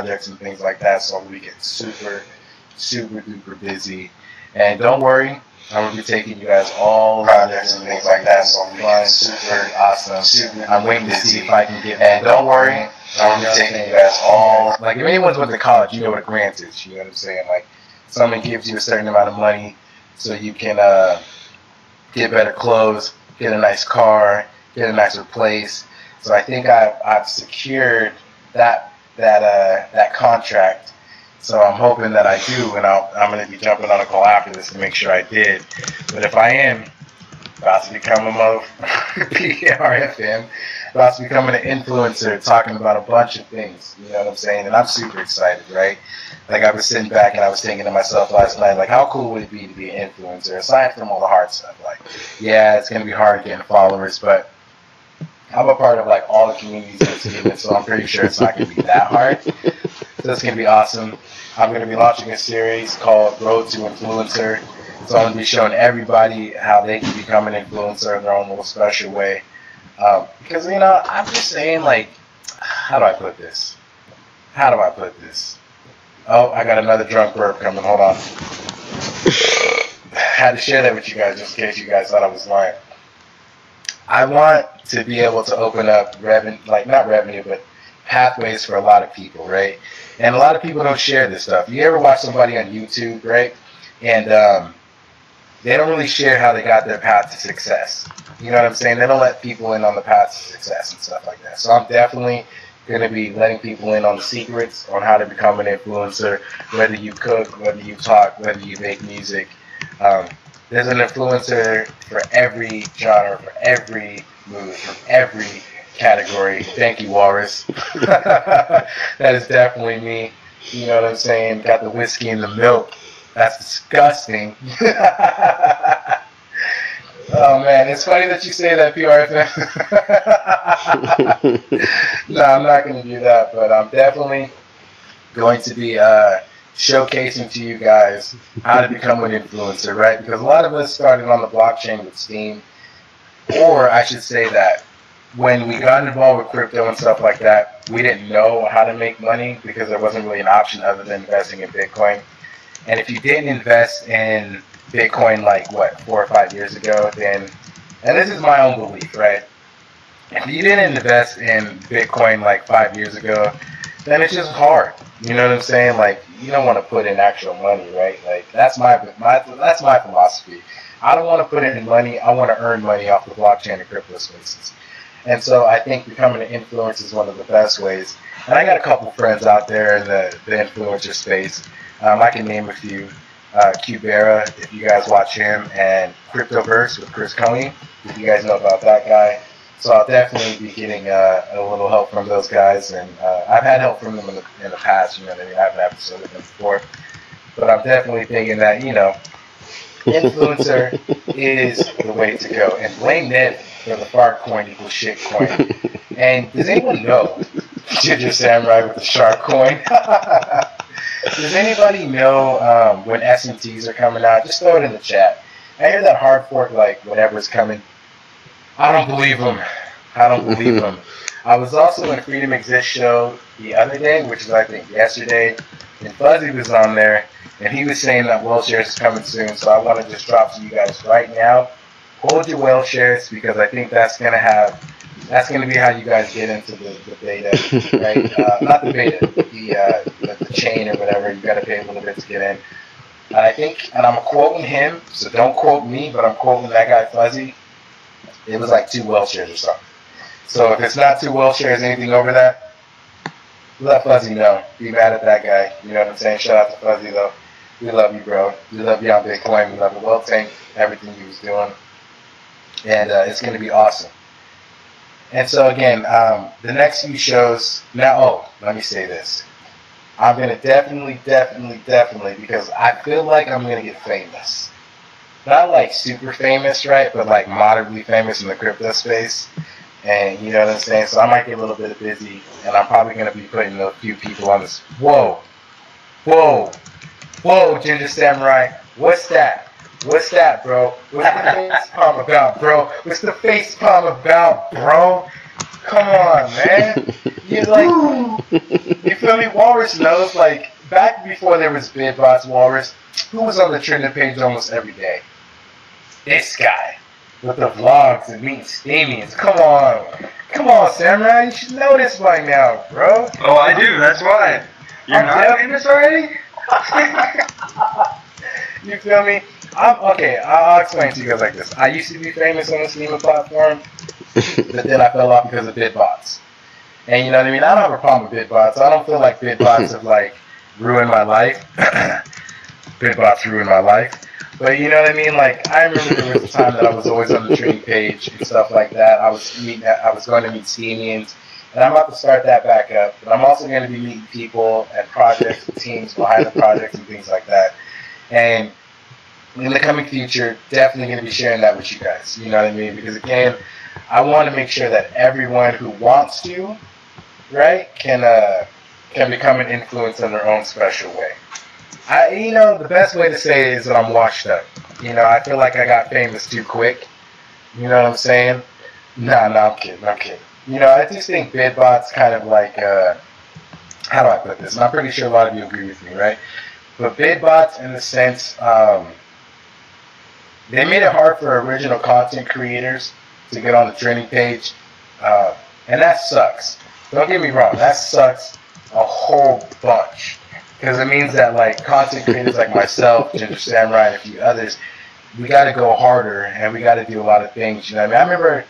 projects and things like that, so we get super duper busy. And don't worry, I'm going to be taking you guys all projects and things like that, so I'm fun, super awesome. I'm waiting to see if I can get, and don't worry, I'm going to be taking you guys all, like if anyone's went to college, you know what a grant is, you know what I'm saying? Like someone gives you a certain amount of money so you can get better clothes, get a nice car, get a nicer place. So I think I've secured that contract. So I'm hoping that I do, and I'm going to be jumping on a call after this to make sure I did. But if I am, about to become a PRFM, about to become an influencer, talking about a bunch of things, you know what I'm saying? And I'm super excited, right? Like I was sitting back and I was thinking to myself last night, like how cool would it be to be an influencer, aside from all the hard stuff? Like, yeah, it's going to be hard getting followers, but I'm a part of like all the communities in Steemit, so I'm pretty sure it's not going to be that hard. So it's going to be awesome. I'm going to be launching a series called Road to Influencer. So I'm going to be showing everybody how they can become an influencer in their own little special way. Because, you know, I'm just saying, like, how do I put this? Oh, I got another drunk burp coming. Hold on. I had to share that with you guys just in case you guys thought I was lying. I want to be able to open up revenue, like not revenue, but pathways for a lot of people, right? And a lot of people don't share this stuff. You ever watch somebody on YouTube, right? And they don't really share how they got their path to success. You know what I'm saying? They don't let people in on the path to success and stuff like that. So I'm definitely going to be letting people in on the secrets on how to become an influencer, whether you cook, whether you talk, whether you make music. There's an influencer for every genre, for every move, for every category. Thank you, Walrus. That is definitely me. You know what I'm saying? Got the whiskey and the milk. That's disgusting. Oh man, it's funny that you say that, PRFM. No, I'm not going to do that, but I'm definitely going to be showcasing to you guys how to become an influencer, right? Because a lot of us started on the blockchain with Steem, or I should say that when we got involved with crypto and stuff like that, we didn't know how to make money because there wasn't really an option other than investing in Bitcoin. And if you didn't invest in Bitcoin like, what, 4 or 5 years ago, then, and this is my own belief, right? If you didn't invest in Bitcoin like 5 years ago, then it's just hard. You know what I'm saying? Like, you don't want to put in actual money, right? Like, that's my philosophy. I don't want to put in money. I want to earn money off the blockchain and crypto spaces. And so I think becoming an influencer is one of the best ways. And I got a couple friends out there in the influencer space. I can name a few. Cubera, if you guys watch him, and Cryptoverse with Chris Coney, if you guys know about that guy. So I'll definitely be getting a little help from those guys, and I've had help from them in the past. You know, I haven't had episode with them before, but I'm definitely thinking that, you know, influencer is the way to go. And blame Ned for the fart coin equals shit coin. And does anyone know Ginger Samurai with the shark coin? Does anybody know when SMTs are coming out? Just throw it in the chat. I hear that hard fork, like, whatever's coming. I don't believe them. I was also in Freedom Exists show the other day, which is, I think, yesterday, and Fuzzy was on there, and he was saying that whale shares is coming soon, so I want to just drop to you guys right now. Hold your whale shares, because I think that's going to be how you guys get into the beta, right? Not the beta, the chain or whatever. You got to pay a little bit to get in. I think, and I'm quoting him, so don't quote me, but I'm quoting that guy Fuzzy. It was like 2 whale shares or something. So if it's not 2 whale shares, anything over that, let Fuzzy know. Be mad at that guy. You know what I'm saying? Shout out to Fuzzy though. We love you, bro. We love you on Bitcoin. We love the Well Tank, everything he was doing, and it's going to be awesome. And so again, the next few shows, now, let me say this. I'm going to definitely, because I feel like I'm going to get famous. Not like super famous, right, but like moderately famous in the crypto space. And you know what I'm saying? So I might get a little bit busy, and I'm probably going to be putting a few people on this. Whoa, Ginger Samurai, what's that? What's that, bro? What's the face palm about, bro? What's the face palm about, bro? Come on, man. You you feel me? Walrus knows, like, back before there was bid bots, Walrus, who was on the trending page almost every day? This guy with the vlogs and meeting Steemians. Come on, Samurai. You should know this by now, bro. Oh, I do. That's why. You're not famous already? You feel me? Okay, I'll explain to you guys like this. I used to be famous on the Steemit platform, but then I fell off because of bid bots. And you know what I mean? I don't have a problem with bid bots. I don't feel like bid bots have like ruined my life. Bid bots ruined my life. But you know what I mean? Like, I remember there was a time that I was always on the trading page and stuff like that. I was going to meet Steemians, and I'm about to start that back up. But I'm also going to be meeting people and projects and teams behind the projects and things like that. And in the coming future, definitely going to be sharing that with you guys. You know what I mean? Because again, I want to make sure that everyone who wants to, right, can become an influence in their own special way. You know, the best way to say it is that I'm washed up. You know, I feel like I got famous too quick. You know what I'm saying? Nah, I'm kidding. You know, I just think bid bots kind of like, how do I put this? And I'm pretty sure a lot of you agree with me, right? But bid bots, in the sense, they made it hard for original content creators to get on the trending page. And that sucks. Don't get me wrong, that sucks a whole bunch. Because it means that, like, content creators like myself, Ginger Samurai, and a few others, we got to go harder, and we got to do a lot of things. You know what I mean?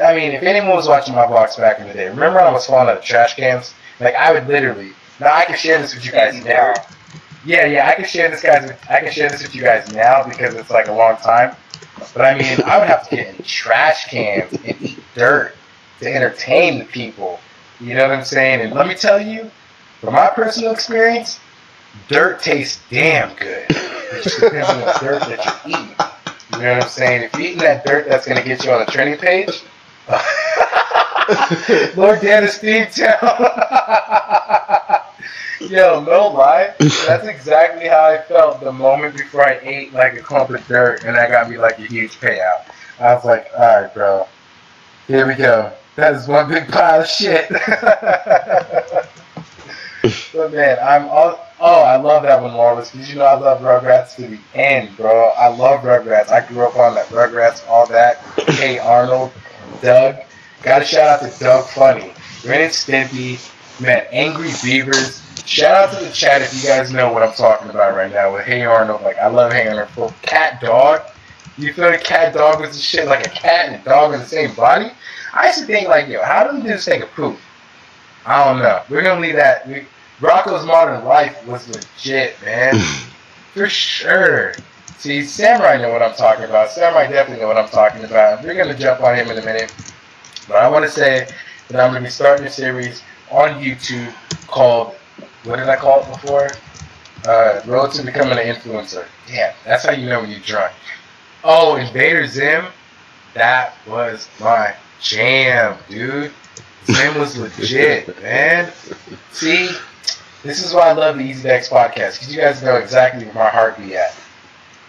I mean, if anyone was watching my vlogs back in the day, remember when I was falling out of trash cans? Like, I would literally, now I can share this with you guys now. Yeah, I can share this with you guys now because it's like a long time. But I mean, I would have to get in trash cans and eat dirt to entertain the people. You know what I'm saying? And let me tell you, from my personal experience, dirt tastes damn good. It just depends on the dirt that you're eating. You know what I'm saying? If you're eating that dirt that's going to get you on the trending page, Lord Dennis Steamtown. Yo, no lie. That's exactly how I felt the moment before I ate like a clump of dirt and that got me like a huge payout. I was like, alright, bro. Here we go. That is one big pile of shit. But man, I love that one, Walrus, because you know I love Rugrats to the end, bro. I love Rugrats. I grew up on that Rugrats, all that. Hey Arnold, Doug. Gotta shout out to Doug Funny. Ren and Stimpy, man, Angry Beavers. Shout out to the chat if you guys know what I'm talking about right now with Hey Arnold. Like, I love Hey Arnold. For Cat Dog. You feel the Cat Dog was the shit, like a cat and a dog in the same body? I used to think, like, yo, how do we just take a poop? I don't know. We're gonna leave that. Rocco's Modern Life was legit, man. For sure. See, Samurai know what I'm talking about. Samurai definitely know what I'm talking about. We're gonna jump on him in a minute. But I want to say that I'm gonna be starting a series on YouTube called, what did I call it before? Road to Becoming an Influencer. Damn, that's how you know when you're drunk. Oh, Invader Zim. That was my jam, dude. Zim was legit, man. See, this is why I love the EasyDex podcast, because you guys know exactly where my heart be at.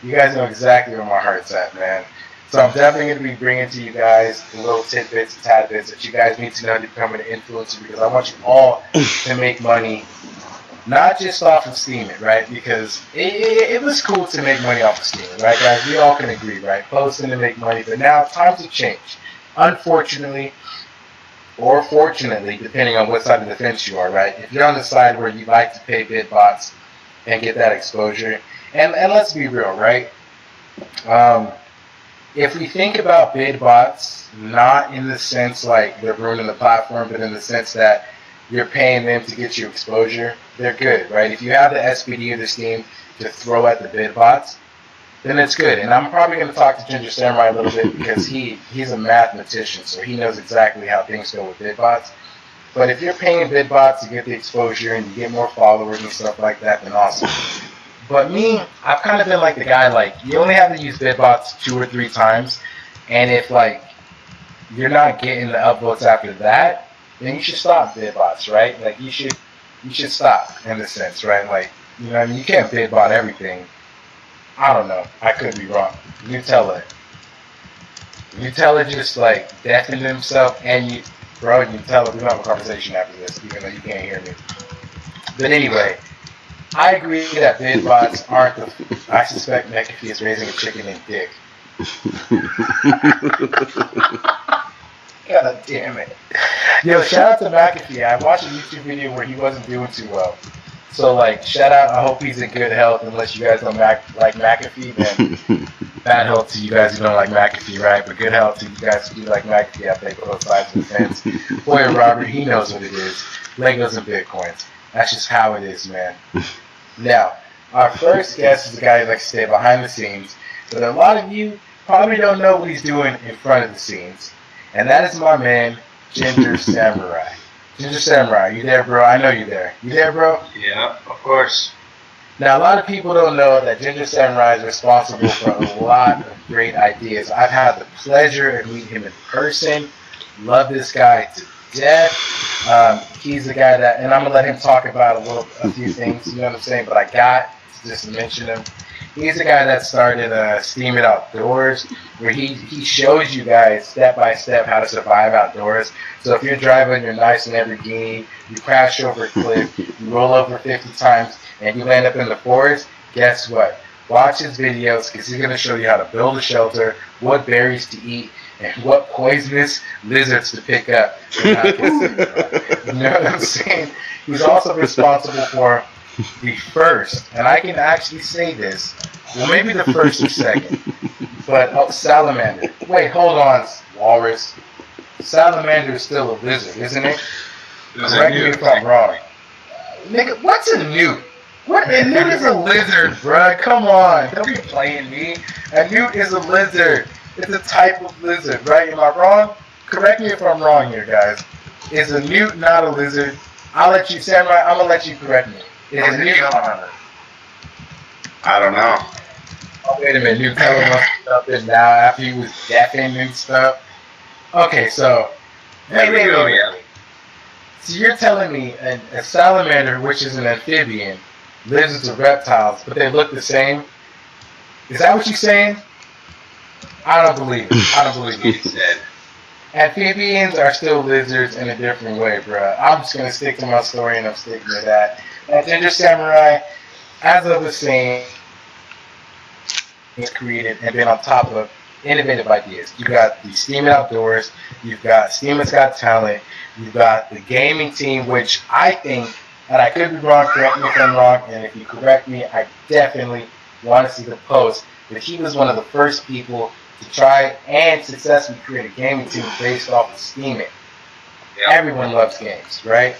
You guys know exactly where my heart's at, man. So I'm definitely going to be bringing to you guys the little tidbits and tadbits that you guys need to know to become an influencer, because I want you all to make money, not just off of Steemit, right? Because it was cool to make money off of Steemit, right, guys? We all can agree, right? Posting to make money, but now times have changed. Unfortunately, or fortunately, depending on what side of the fence you are, right? If you're on the side where you like to pay bid bots and get that exposure, and let's be real, right? If we think about bid bots, not in the sense like they're ruining the platform, but in the sense that you're paying them to get you exposure, they're good, right? If you have the SPD or the Steam to throw at the bid bots, then it's good. And I'm probably going to talk to Ginger Samurai a little bit because he's a mathematician, so he knows exactly how things go with bid bots. But if you're paying bid bots to get the exposure and you get more followers and stuff like that, then awesome. But me, I've kind of been like the guy, like, you only have to use bid bots 2 or 3 times, and if, like, you're not getting the upvotes after that, then you should stop bid bots, right? Like, you should stop, in a sense, right? Like, you know what I mean? You can't bid bot everything. I don't know. I could be wrong. Nutella just, like, deafened himself, and bro. You can tell him we don't have a conversation after this, even though you can't hear me. But anyway, I agree that bid bots aren't the. I suspect McAfee is raising a chicken named Dick. God damn it. Yo, shout out to McAfee. I watched a YouTube video where he wasn't doing too well. So, like, shout out. I hope he's in good health. Unless you guys don't like McAfee, then bad health to you guys who don't like McAfee, right? But good health to you guys who do like McAfee. I think both sides of the fence. Boy, Robert, he knows what it is. Legos and Bitcoins. That's just how it is, man. Now, our first guest is a guy who likes to stay behind the scenes. But a lot of you probably don't know what he's doing in front of the scenes. And that is my man, Ginger Samurai. Ginger Samurai, you there, bro? I know you're there. You there, bro? Yeah, of course. Now, a lot of people don't know that Ginger Samurai is responsible for a lot of great ideas. I've had the pleasure of meeting him in person. Love this guy to death. He's the guy that, and I'm gonna let him talk about a few things. You know what I'm saying? But I got to just mention him. He's the guy that started Steemit Outdoors, where he shows you guys step by step how to survive outdoors. So if you're driving your nice Lamborghini, you crash over a cliff, you roll over 50 times, and you land up in the forest, guess what? Watch his videos, because he's going to show you how to build a shelter, what berries to eat, and what poisonous lizards to pick up. You know what I'm saying? He's also responsible for the first, and I can actually say this, well, maybe the first or second, but salamander. Wait, hold on, Walrus. Salamander is still a lizard, isn't it? Correct me if I'm wrong. Nigga, what's a newt? What? A newt is a lizard, bruh. Come on. Don't be playing me. A newt is a lizard. It's a type of lizard, right? Am I wrong? Correct me if I'm wrong here, guys. Is a newt not a lizard? I'll let you, Samurai, I'm going to let you correct me. Is a newt not a lizard? I don't know. Oh, wait a minute. Newt telling us something now after he was deafening and stuff. Okay, so. Wait. So you're telling me a salamander, which is an amphibian, lizards are reptiles, but they look the same? Is that what you're saying? I don't believe it. I don't believe it. Amphibians are still lizards in a different way, bro. I'm just going to stick to my story, and I'm sticking to that. And Ginger Samurai, as I was saying, is created and been on top of innovative ideas. You got the Steemit Outdoors, you've got Steemit's Got Talent, you've got the gaming team, which I think, and I could be wrong, correct me if I'm wrong, and if you correct me, I definitely want to see the post, but he was one of the first people to try and successfully create a gaming team based off of Steemit. Yep. Everyone loves games, right?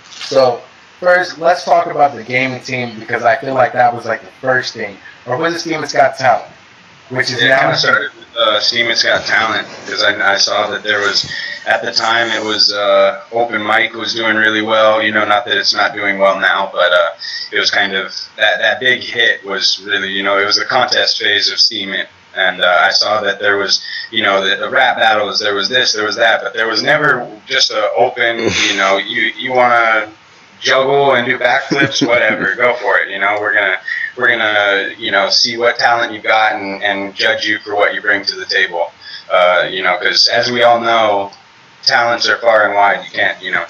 So first, let's talk about the gaming team, because I feel like that was like the first thing. Or was it Steemit's Got Talent? Which is now started with Steemit's Got Talent, because I saw that there was, at the time, it was open mic was doing really well. You know, not that it's not doing well now, but it was kind of that big hit was really, you know, it was the contest phase of Steemit, and I saw that there was, you know, the rap battles, there was this, there was that, but there was never just an open, you know, you want to juggle and do backflips, whatever, go for it. You know, we're gonna you know, see what talent you got and judge you for what you bring to the table. You know, because as we all know, talents are far and wide. You can't, you know,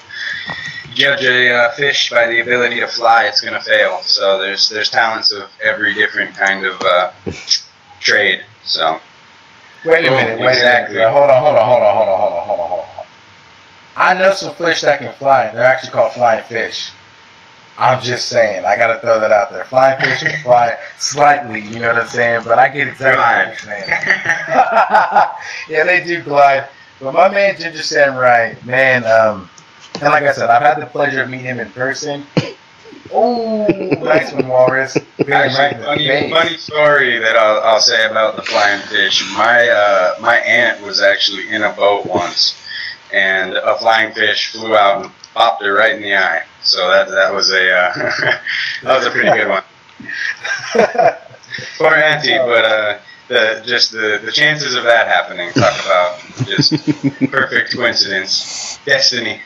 judge a fish by the ability to fly. It's gonna fail. So there's talents of every different kind of trade. So wait a minute. Exactly. Hold on. I know some fish that can fly. They're actually called flying fish. I'm just saying. I gotta throw that out there. Flying fish can fly slightly, you know what I'm saying? But I get exactly what you're saying. Yeah, they do glide. But my man Ginger Samurai, man, and like I said, I've had the pleasure of meeting him in person. Oh, nice one, Walrus. Actually, funny story that I'll say about the flying fish. My aunt was actually in a boat once, and a flying fish flew out and popped her right in the eye. So that was a that was a pretty good one. Poor auntie, but the chances of that happening. Talk about just perfect coincidence, destiny.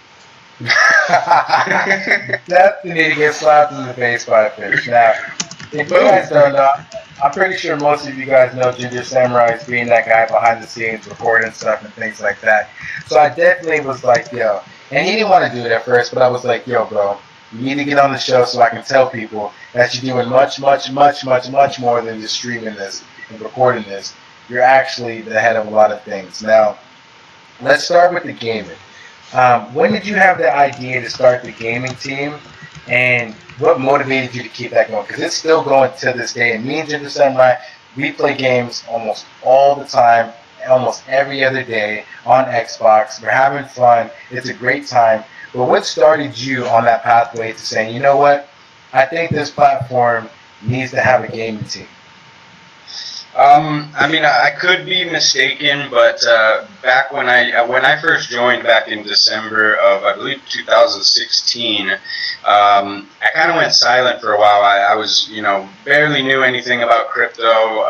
Destiny to get slapped in the face by a fish. Now, If you guys don't know, I'm pretty sure most of you guys know Ginger Samurai as being that guy behind the scenes recording stuff and things like that. So I definitely was like, yo, and he didn't want to do it at first, but I was like, yo, bro, you need to get on the show so I can tell people that you're doing much, much, much, much, much more than just streaming this and recording this. You're actually the head of a lot of things. Now, let's start with the gaming. When did you have the idea to start the gaming team, and what motivated you to keep that going? Because it's still going to this day. And me and Ginger Samurai, we play games almost all the time, almost every other day on Xbox. We're having fun. It's a great time. But what started you on that pathway to saying, you know what, I think this platform needs to have a gaming team? I mean, I could be mistaken, but back when I first joined back in December of, I believe, 2016, I kind of went silent for a while. I was, you know, barely knew anything about crypto.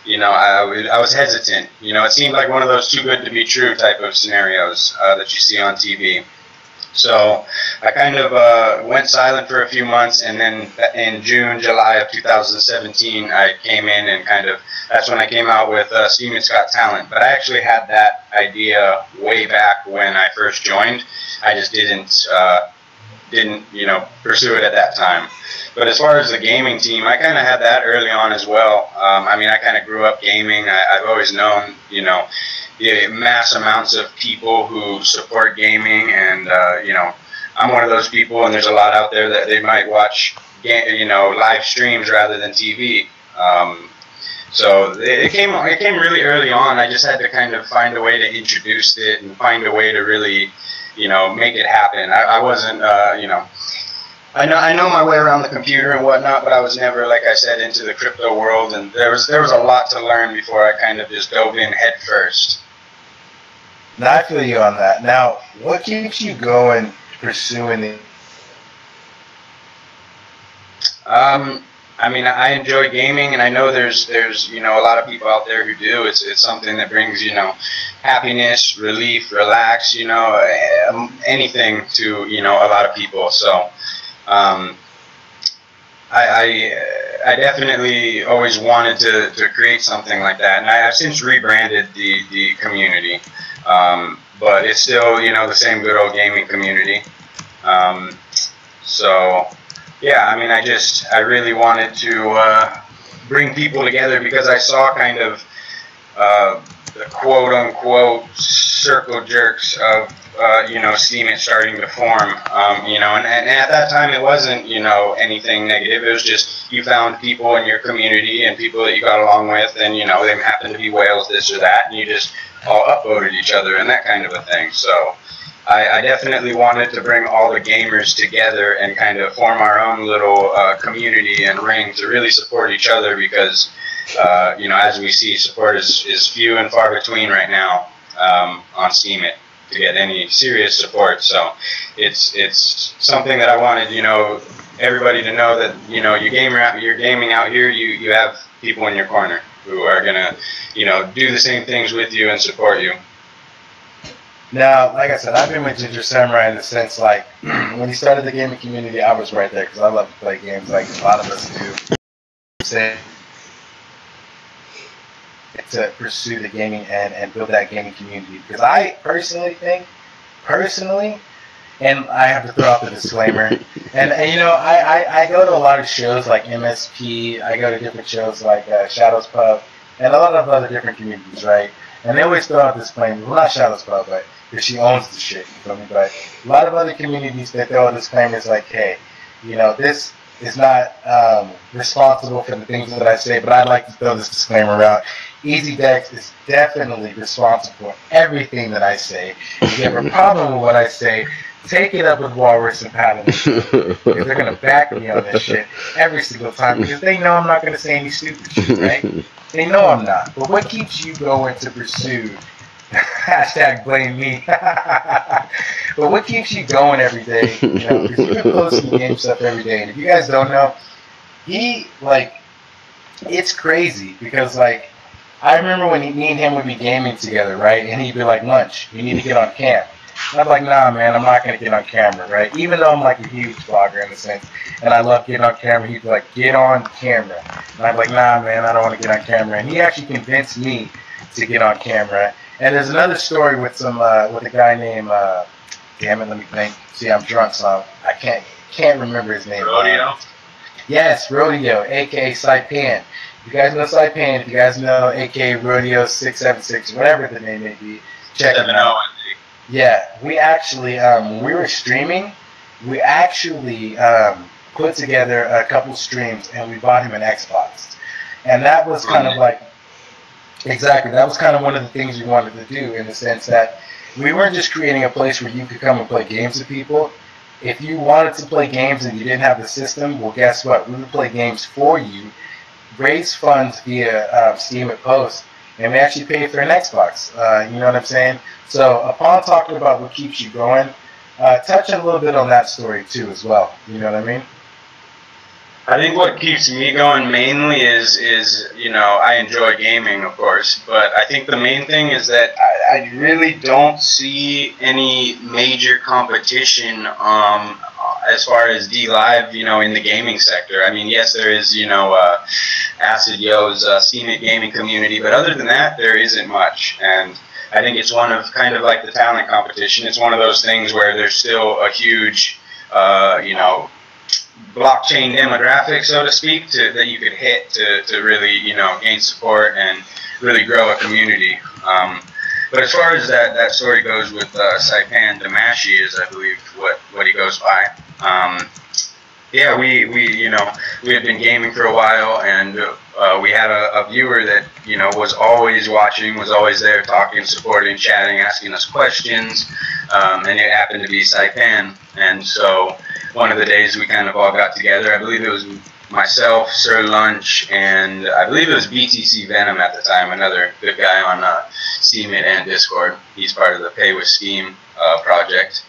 You know, I was hesitant. You know, it seemed like one of those too good to be true type of scenarios that you see on TV. So I kind of went silent for a few months, and then in June, July of 2017, I came in and that's when I came out with Steemit Talent. But I actually had that idea way back when I first joined. I just didn't you know, pursue it at that time. But as far as the gaming team, I kind of had that early on as well. I mean, I kind of grew up gaming. I've always known, you know, the mass amounts of people who support gaming, and you know, I'm one of those people, and there's a lot out there that they might watch, you know, live streams rather than TV. So it came really early on. I just had to kind of find a way to introduce it and find a way to really, you know, make it happen. I wasn't, you know, I know my way around the computer and whatnot, but I was never, like I said, into the crypto world, and there was a lot to learn before I kind of just dove in head first. Now, I feel you on that. Now, what keeps you going pursuing the... I mean, I enjoy gaming, and I know there's you know, a lot of people out there who do. It's something that brings, you know, happiness, relief, relax, you know, anything to, you know, a lot of people. So I definitely always wanted to create something like that, and I've since rebranded the community, but it's still, you know, the same good old gaming community. So yeah, I mean, I really wanted to bring people together, because I saw kind of the quote-unquote circle jerks of you know, Steemit starting to form, you know, and at that time it wasn't, you know, anything negative. It was just you found people in your community and people that you got along with, and, you know, they happened to be whales, this or that, and you just all upvoted each other and that kind of a thing. So I definitely wanted to bring all the gamers together and kind of form our own little community and ring to really support each other, because you know, as we see, support is few and far between right now on Steemit to get any serious support. So it's something that I wanted, you know, everybody to know that, you know, you're gaming out here, you have people in your corner who are gonna, you know, do the same things with you and support you. Now, like I said, I've been with Ginger Samurai in the sense, like, when he started the gaming community, I was right there, because I love to play games like a lot of us do. To pursue the gaming and build that gaming community, because I personally think, and I have to throw out the disclaimer, and you know, I go to a lot of shows like MSP, I go to different shows like Shadows Pub, and a lot of other different communities, right? And they always throw out disclaimers. Well, not Shadows Pub, but because she owns the shit, you feel me? But a lot of other communities, they throw out disclaimers like, hey, you know, this is not responsible for the things that I say, but I'd like to throw this disclaimer out. EasyDex is definitely responsible for everything that I say. If you have a problem with what I say, take it up with Walrus and Paladin, because they're going to back me on this shit every single time, because they know I'm not going to say any stupid shit, right? They know I'm not. But what keeps you going to pursue hashtag blame me? But what keeps you going every day? You know, because you've been posting game stuff every day, and if you guys don't know, it's crazy, because, like, I remember when me and him would be gaming together, right? And he'd be like, lunch, you need to get on camp. And I'm like, nah, man, I'm not gonna get on camera, right? Even though I'm like a huge vlogger in a sense, and I love getting on camera. He's like, get on camera, and I'm like, nah, man, I don't want to get on camera. And he actually convinced me to get on camera. And there's another story with with a guy named damn it, let me think. See, I'm drunk, so I can't remember his name. Rodeo. Yes, Rodeo, aka Saipan. If you guys know Saipan, if you guys know aka Rodeo 676, whatever the name may be, check it out. Yeah, we actually, when we were streaming, we actually put together a couple streams and we bought him an Xbox. And that was kind of like, exactly, that was kind of one of the things we wanted to do, in the sense that we weren't just creating a place where you could come and play games with people. If you wanted to play games and you didn't have the system, well, guess what? We would play games for you, raise funds via Steemit Post, and we actually paid for an Xbox. You know what I'm saying? So upon talking about what keeps you going, touch a little bit on that story too as well. You know what I mean? I think what keeps me going mainly is you know, I enjoy gaming, of course, but I think the main thing is that I really don't see any major competition as far as DLive, you know, in the gaming sector. I mean, yes, there is, you know, Acid Yo's Steemit gaming community, but other than that, there isn't much. And I think it's one of kind of like the talent competition. It's one of those things where there's still a huge, you know, blockchain demographic, so to speak, that you could hit to really, you know, gain support and really grow a community. But as far as that story goes with Saipan Damashi, is I believe what he goes by. Yeah, we you know, we had been gaming for a while, and we had a viewer that, you know, was always watching, was always there talking, supporting, chatting, asking us questions, and it happened to be Saipan. And so one of the days we kind of all got together. I believe it was myself, Sir Lunch, and I believe it was BTC Venom at the time, another good guy on Steemit and Discord. He's part of the Pay with Steam project.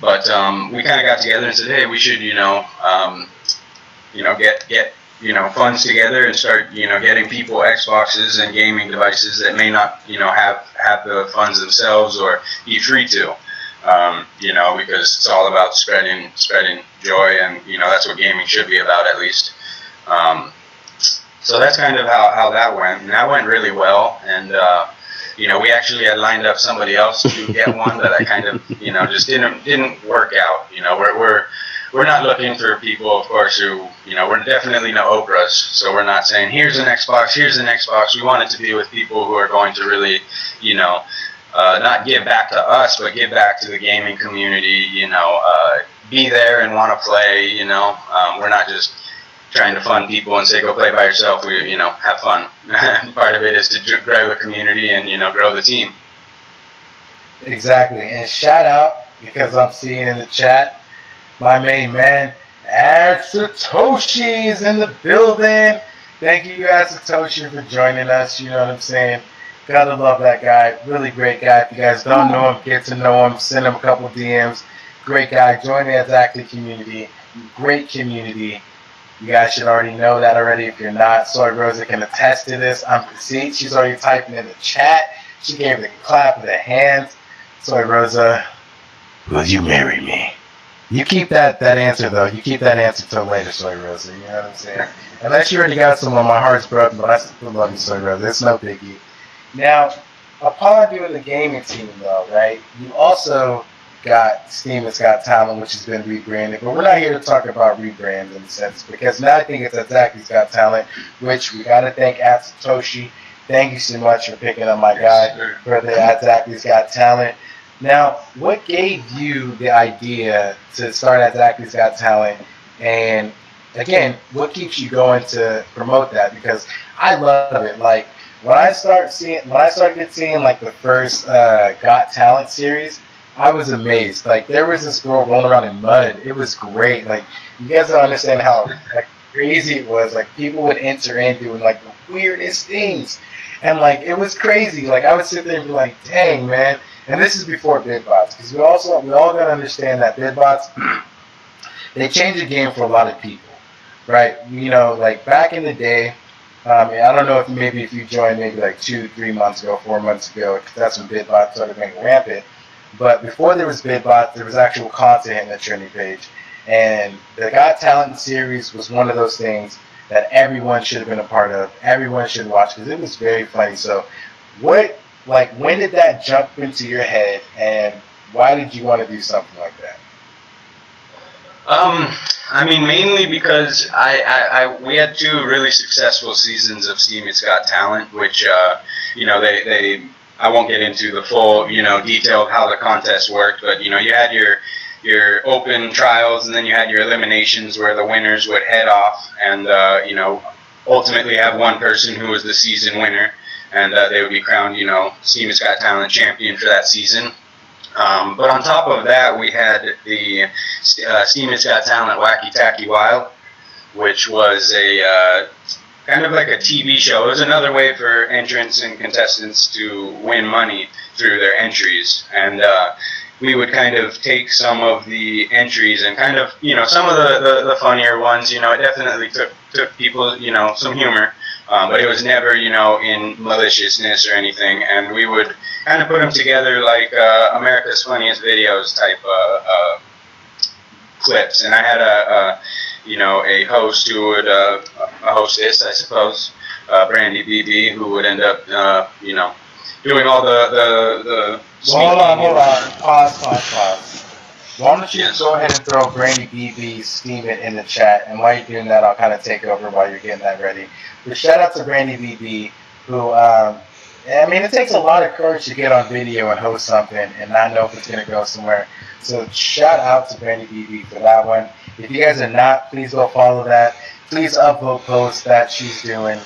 But we kind of got together and said, hey, we should, you know, get you know, funds together and start, you know, getting people Xboxes and gaming devices that may not, you know, have the funds themselves or be free to. You know, because it's all about spreading joy, and, you know, that's what gaming should be about, at least. So that's kind of how that went, and that went really well. And you know, we actually had lined up somebody else to get one, but I kind of, you know, just didn't work out. You know, we're not looking for people, of course, who, you know, we're definitely no Oprahs, so we're not saying here's an Xbox, here's an Xbox. We want it to be with people who are going to really, you know, not give back to us, but give back to the gaming community, you know, be there and want to play, you know. We're not just trying to fund people and say, go play by yourself. We, you know, have fun. Part of it is to grow the community and, you know, grow the team. Exactly. And shout out, because I'm seeing in the chat, my main man, Satoshi is in the building. Thank you, Satoshi, for joining us. You know what I'm saying? Gotta love that guy. Really great guy. If you guys don't know him, get to know him. Send him a couple DMs. Great guy. Join the Exactly community. Great community. You guys should already know that already. If you're not, Soy Rosa can attest to this. See, she's already typing in the chat. She gave the clap of the hands. Soy Rosa, will you marry me? You keep that answer, though. You keep that answer till later, Soy Rosa. You know what I'm saying? Unless you already got someone, my heart's broken, but I still love you, Soy Rosa. It's no biggie. Now, upon doing the gaming team, though, right, you also got Steemit's Got Talent, which has been rebranded. But we're not here to talk about rebrands in a sense, because now I think it's Exactly's Got Talent, which we got to thank Satoshi. Thank you so much for picking up my guy for the Exactly's Got Talent. Now, what gave you the idea to start Exactly's Got Talent? And again, what keeps you going to promote that? Because I love it. Like, when I started seeing like the first Got Talent series, I was amazed. Like, there was this girl rolling around in mud. It was great. Like, you guys don't understand how like crazy it was. Like, people would enter in doing like the weirdest things, and like it was crazy. Like, I would sit there and be like, dang, man. And this is before bidbots, because we all gotta understand that bidbots, they changed the game for a lot of people, right? You know, like back in the day. I don't know if you joined maybe like 2-3 months ago, 4 months ago, because that's when bidbots started being rampant. But before there was BidBot, there was actual content in the trending page. And the Got Talent series was one of those things that everyone should have been a part of. Everyone should watch because it was very funny. So when did that jump into your head, and why did you want to do something like that? I mean, mainly because we had 2 really successful seasons of Steemit Got Talent, which, you know, I won't get into the full, you know, detail of how the contest worked, but, you know, you had your open trials, and then you had your eliminations where the winners would head off and, you know, ultimately have one person who was the season winner, and they would be crowned, you know, Steemit Got Talent champion for that season. But on top of that, we had the Steemit Got Talent Wacky Tacky Wild, which was a kind of like a TV show. It was another way for entrants and contestants to win money through their entries. And we would kind of take some of the entries and kind of, you know, some of the funnier ones, you know, it definitely took people, you know, some humor. But it was never, you know, in maliciousness or anything. And we would kind of put them together like America's Funniest Videos type clips. And I had you know, a host who would, a hostess, I suppose, Brandy BB, who would end up, you know, doing all the Well, hold on. Pause. Why don't you go ahead and throw Brandy BB's Steemit in the chat, and while you're doing that, I'll kind of take over while you're getting that ready. But shout out to Brandy BB, who, I mean, it takes a lot of courage to get on video and host something and not know if it's going to go somewhere. So shout out to Brandy BB for that one. If you guys are not, please go follow that. Please upvote posts that she's doing.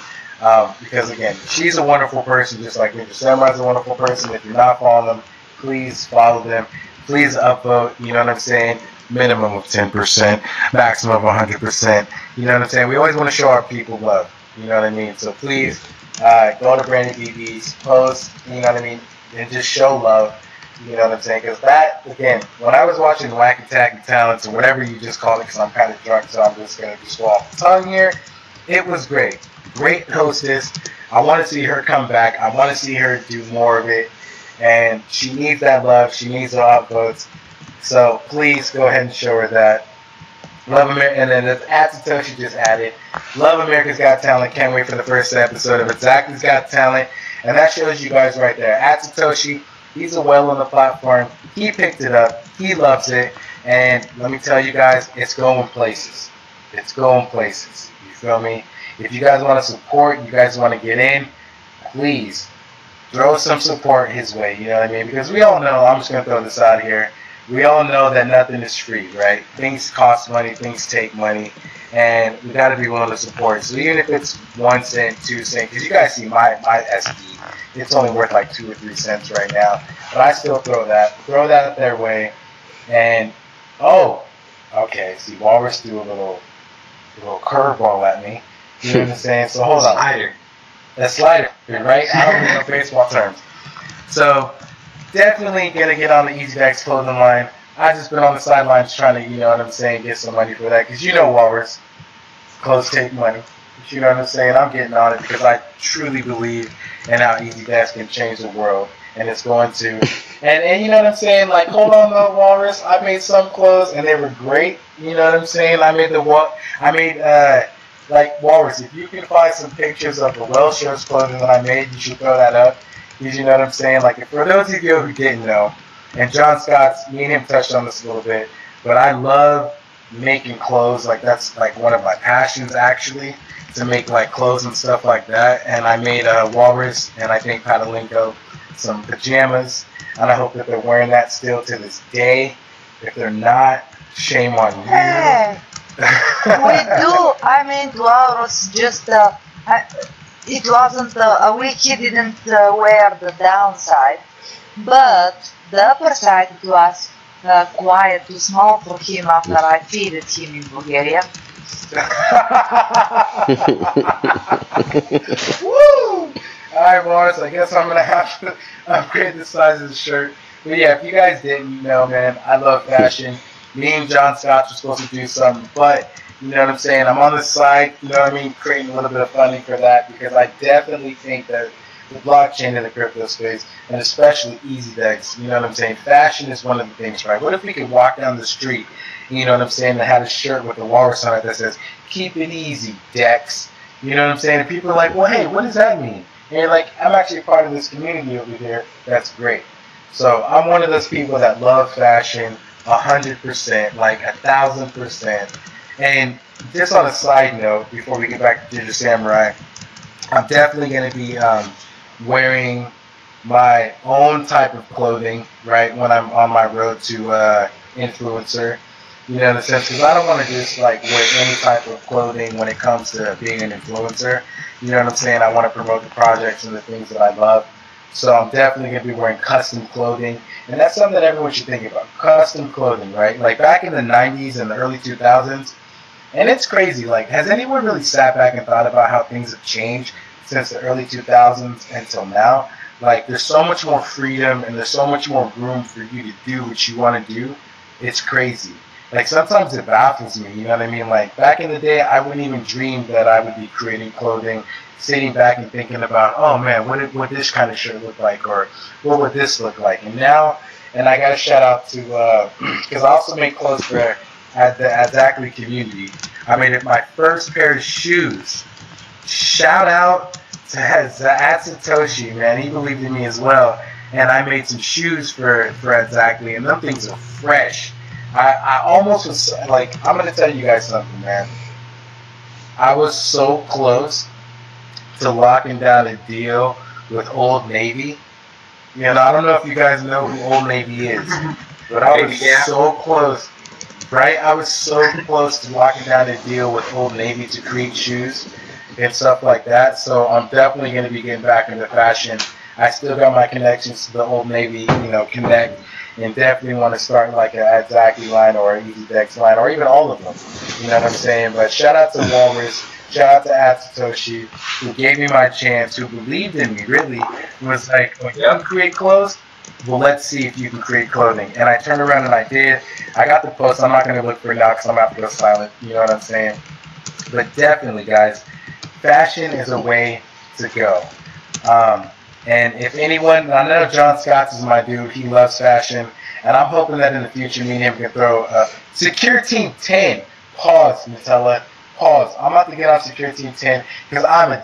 Because again, she's a wonderful person, just like Mr. Samurai's a wonderful person. If you're not following them, please follow them. Please upvote, you know what I'm saying? Minimum of 10%, maximum of 100%. You know what I'm saying? We always want to show our people love. You know what I mean? So please go to Brandy BB's post, you know what I mean? And just show love. You know what I'm saying? Because that, again, when I was watching Wacky Tacky Talents, or whatever you just call it, because I'm kind of drunk, so I'm just going to just go off the tongue here, it was great. Great hostess. I want to see her come back. I want to see her do more of it. And she needs that love. She needs the upvotes. So please go ahead and show her that. Love America. And then the Satoshi just added. Love America's Got Talent. Can't wait for the first episode of Exactly's Got Talent. And that shows you guys right there. Satoshi, he's a whale on the platform. He picked it up. He loves it. And let me tell you guys, it's going places. It's going places. You feel me? If you guys want to support, you guys want to get in, please throw some support his way, you know what I mean? Because we all know, I'm just going to throw this out here, we all know that nothing is free, right? Things cost money, things take money, and we got to be willing to support. So even if it's 1 cent, 2 cents, because you guys see my SD, it's only worth like 2 or 3 cents right now, but I still throw that their way. And, oh, okay, see, Walrus threw a little curveball at me. You know what I'm saying? So hold on. Slider. A slider, right? I don't even know baseball terms. So definitely gonna get on the EasyDex clothing line. I just been on the sidelines trying to, you know what I'm saying, get some money for that. Because you know Walrus, clothes take money. But you know what I'm saying? I'm getting on it because I truly believe in how EasyDex can change the world. And it's going to. And you know what I'm saying? Like, hold on though, Walrus. I made some clothes and they were great. You know what I'm saying? Like, Walrus, if you can find some pictures of the Welsh shirts clothing that I made, you should throw that up. Because you know what I'm saying? Like, for those of you who didn't know, and John Scott's, me and him touched on this a little bit, but I love making clothes. Like, that's, like, one of my passions, actually, to make, like, clothes and stuff like that. And I made Walrus and I think Patalinko some pajamas. And I hope that they're wearing that still to this day. If they're not, shame on you. Hey. We do. I mean, Walrus just it wasn't he didn't wear the downside, but the upper side it was quite too small for him after I feeded him in Bulgaria. Woo! Alright, Walrus, I guess I'm gonna have to upgrade the size of the shirt. But yeah, if you guys didn't know, man, I love fashion. Me and John Scott were supposed to do something, but you know what I'm saying? I'm on the side, you know what I mean, creating a little bit of funding for that because I definitely think that the blockchain in the crypto space, and especially EasyDex. You know what I'm saying? Fashion is one of the things, right? What if we could walk down the street, you know what I'm saying, and had a shirt with a Walrus on it that says, "Keep it easy, Dex." You know what I'm saying? And people are like, well, hey, what does that mean? And you're like, I'm actually a part of this community over here. That's great. So I'm one of those people that love fashion 100%, like 1,000%. And just on a side note, before we get back to Digital Samurai, I'm definitely going to be wearing my own type of clothing, right, when I'm on my road to influencer. You know, in a sense, because I don't want to just like wear any type of clothing when it comes to being an influencer. You know what I'm saying? I want to promote the projects and the things that I love. So I'm definitely going to be wearing custom clothing. And that's something that everyone should think about. Custom clothing, right? Like back in the 90s and the early 2000s. And it's crazy. Like, has anyone really sat back and thought about how things have changed since the early 2000s until now? Like, there's so much more freedom and there's so much more room for you to do what you want to do. It's crazy. Like, sometimes it baffles me, you know what I mean? Like, back in the day, I wouldn't even dream that I would be creating clothing, sitting back and thinking about, oh man, what would this kind of shirt look like, or what would this look like? And now, and I got to shout out to, because I also make clothes for the Zachary community. I made my first pair of shoes. Shout out to Satoshi, man. He believed in me as well. And I made some shoes for Zachary, and them things are fresh. I almost was like, I'm going to tell you guys something, man. I was so close to locking down a deal with Old Navy. You know, I don't know if you guys know who Old Navy is, but I was so close, right? I was so close to locking down a deal with Old Navy to create shoes and stuff like that. So I'm definitely going to be getting back into fashion. I still got my connections to the Old Navy, you know, Connect. And definitely want to start like an Zachary line or an EasyDex line or even all of them. You know what I'm saying? But shout out to Walrus, shout out to Satoshi, who gave me my chance, who believed in me, really. Was like, when you can create clothes, well, let's see if you can create clothing. And I turned around and I did. I got the post. I'm not going to look for it now because I'm about to go silent. You know what I'm saying? But definitely, guys, fashion is a way to go. And if anyone, I know John Scott is my dude, he loves fashion, and I'm hoping that in the future me and him can throw Secure Team 10. Pause, Nutella. Pause. I'm about to get on Secure Team 10 because I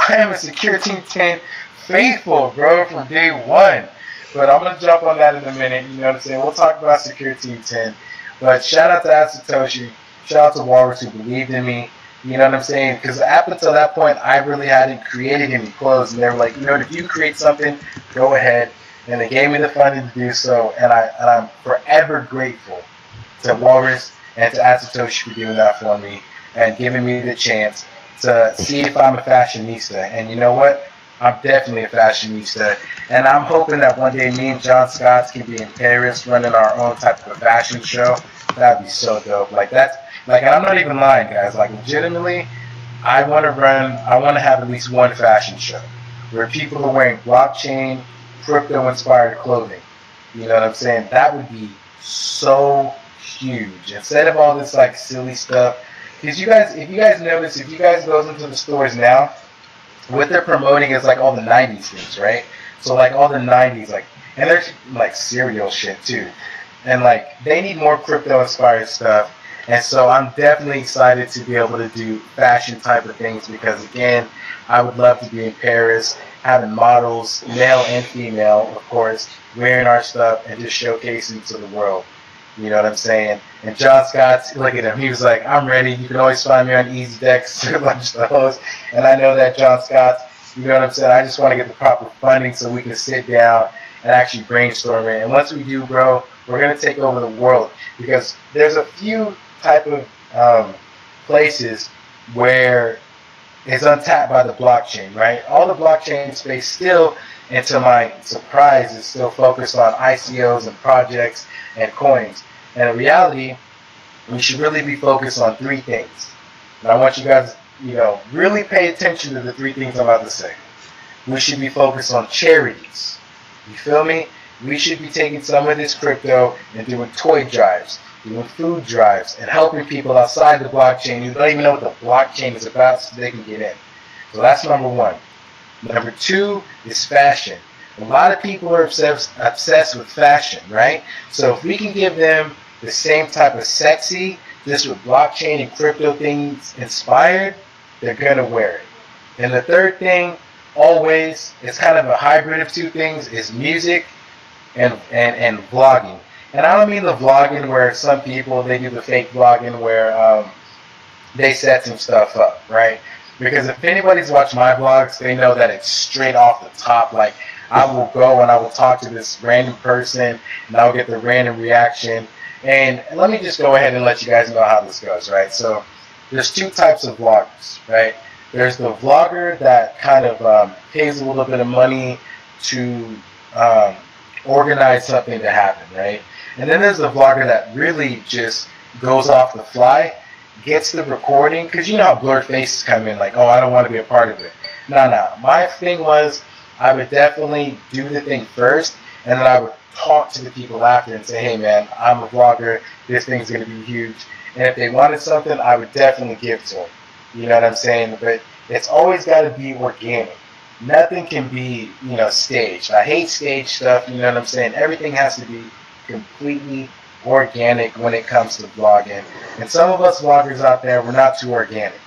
am a Secure Team 10 faithful, bro, from day one. But I'm going to jump on that in a minute, you know what I'm saying? We'll talk about Secure Team 10. But shout out to Satoshi, shout out to Walrus who believed in me. You know what I'm saying? Because up until that point, I really hadn't created any clothes. And they were like, you know what, if you create something, go ahead. And they gave me the funding to do so. And I'm forever grateful to Walrus and to Satoshi for doing that for me and giving me the chance to see if I'm a fashionista. And you know what? I'm definitely a fashionista. And I'm hoping that one day me and John Scott can be in Paris running our own type of a fashion show. That'd be so dope. Like, that's... Like, I'm not even lying, guys. Like, legitimately, I want to have at least one fashion show where people are wearing blockchain, crypto-inspired clothing. You know what I'm saying? That would be so huge. Instead of all this, like, silly stuff. Because you guys, if you guys notice, if you guys go into the stores now, what they're promoting is, like, all the 90s things, right? So, like, all the 90s, like, and there's, like, cereal shit, too. And, like, they need more crypto-inspired stuff. And so I'm definitely excited to be able to do fashion type of things because, again, I would love to be in Paris, having models, male and female, of course, wearing our stuff and just showcasing to the world. You know what I'm saying? And John Scott, look at him. He was like, I'm ready. You can always find me on EasyDex, a bunch of those. And I know that John Scott, you know what I'm saying? I just want to get the proper funding so we can sit down and actually brainstorm it. And once we do, bro, we're going to take over the world because there's a few type of places where it's untapped by the blockchain, right? All the blockchain space still, and to my surprise, is still focused on ICOs and projects and coins. And in reality, we should really be focused on three things. And I want you guys, you know, really pay attention to the three things I'm about to say. We should be focused on charities. You feel me? We should be taking some of this crypto and doing toy drives, doing food drives, and helping people outside the blockchain who don't even know what the blockchain is about so they can get in. So that's number one. Number 2 is fashion. A lot of people are obsessed with fashion, right? So if we can give them the same type of sexy, just with blockchain and crypto things inspired, they're going to wear it. And the third thing, always, it's kind of a hybrid of two things, is music and vlogging. And I don't mean the vlogging where some people, they do the fake vlogging where they set some stuff up, right? Because if anybody's watched my vlogs, they know that it's straight off the top. Like, I will go and I will talk to this random person and I'll get the random reaction. And let me just go ahead and let you guys know how this goes, right? So there's two types of vloggers, right? There's the vlogger that kind of pays a little bit of money to organize something to happen, right? And then there's the vlogger that really just goes off the fly, gets the recording, because you know how blurred faces come in, like, oh, I don't want to be a part of it. No. My thing was, I would definitely do the thing first, and then I would talk to the people after and say, hey man, I'm a vlogger, this thing's going to be huge. And if they wanted something, I would definitely give to them. You know what I'm saying? But it's always got to be organic. Nothing can be, you know, staged. I hate stage stuff, you know what I'm saying? Everything has to be completely organic when it comes to vlogging. And some of us vloggers out there, we're not too organic.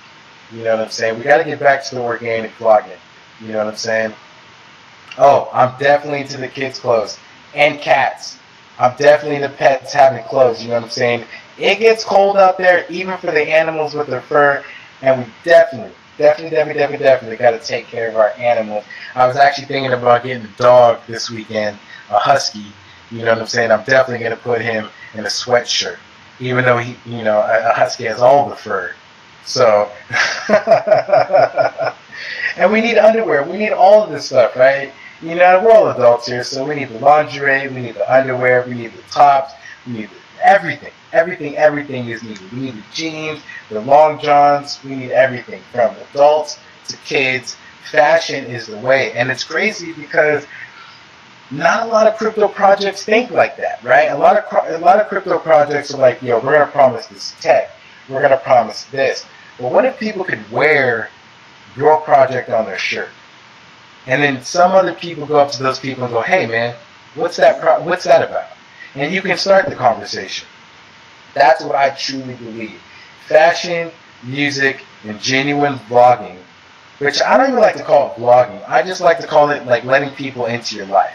You know what I'm saying? We got to get back to the organic vlogging. You know what I'm saying? Oh, I'm definitely into the kids' clothes and cats. I'm definitely into pets having clothes. You know what I'm saying? It gets cold out there, even for the animals with their fur, and we definitely got to take care of our animals. I was actually thinking about getting a dog this weekend, a husky. You know what I'm saying? I'm definitely going to put him in a sweatshirt, even though he, you know, a husky has all the fur. So, and we need underwear. We need all of this stuff, right? You know, we're all adults here, so we need the lingerie, we need the underwear, we need the tops, we need everything. Everything is needed. We need the jeans, the long johns, we need everything from adults to kids. Fashion is the way. And it's crazy because not a lot of crypto projects think like that, right? A lot of crypto projects are like, yo, we're going to promise this tech. We're going to promise this. But what if people could wear your project on their shirt? And then some other people go up to those people and go, hey man, what's that about? And you can start the conversation. That's what I truly believe. Fashion, music, and genuine vlogging, which I don't even like to call it vlogging. I just like to call it like letting people into your life.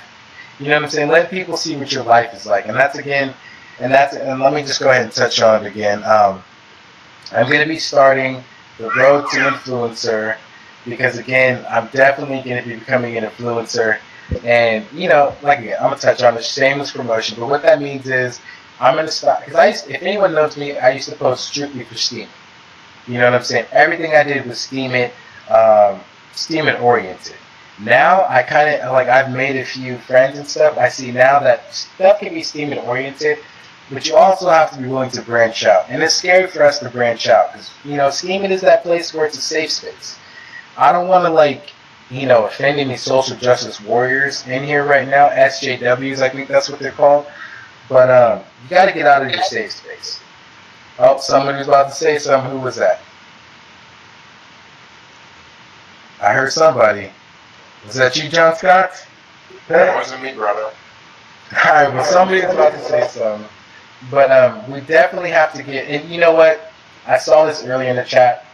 You know what I'm saying? Let people see what your life is like. And that's again, and let me just go ahead and touch on it again. I'm going to be starting the road to influencer, because again, I'm definitely going to be becoming an influencer. And, you know, like again, I'm going to touch on the shameless promotion. But what that means is I'm going to stop. Because if anyone knows me, I used to post strictly for Steemit. You know what I'm saying? Everything I did was Steemit oriented. Now, I kind of, like, I've made a few friends and stuff. I see now that stuff can be Steemit oriented, but you also have to be willing to branch out. And it's scary for us to branch out. Because, you know, Steemit is that place where it's a safe space. I don't want to, like, you know, offend any social justice warriors in here right now. SJWs, I think that's what they're called. But you got to get out of your safe space. Oh, somebody's about to say something. Who was that? I heard somebody. Was that you, John Scott? That wasn't me, brother. Alright, well, somebody's about to say something. But we definitely have to get, and you know what? I saw this earlier in the chat.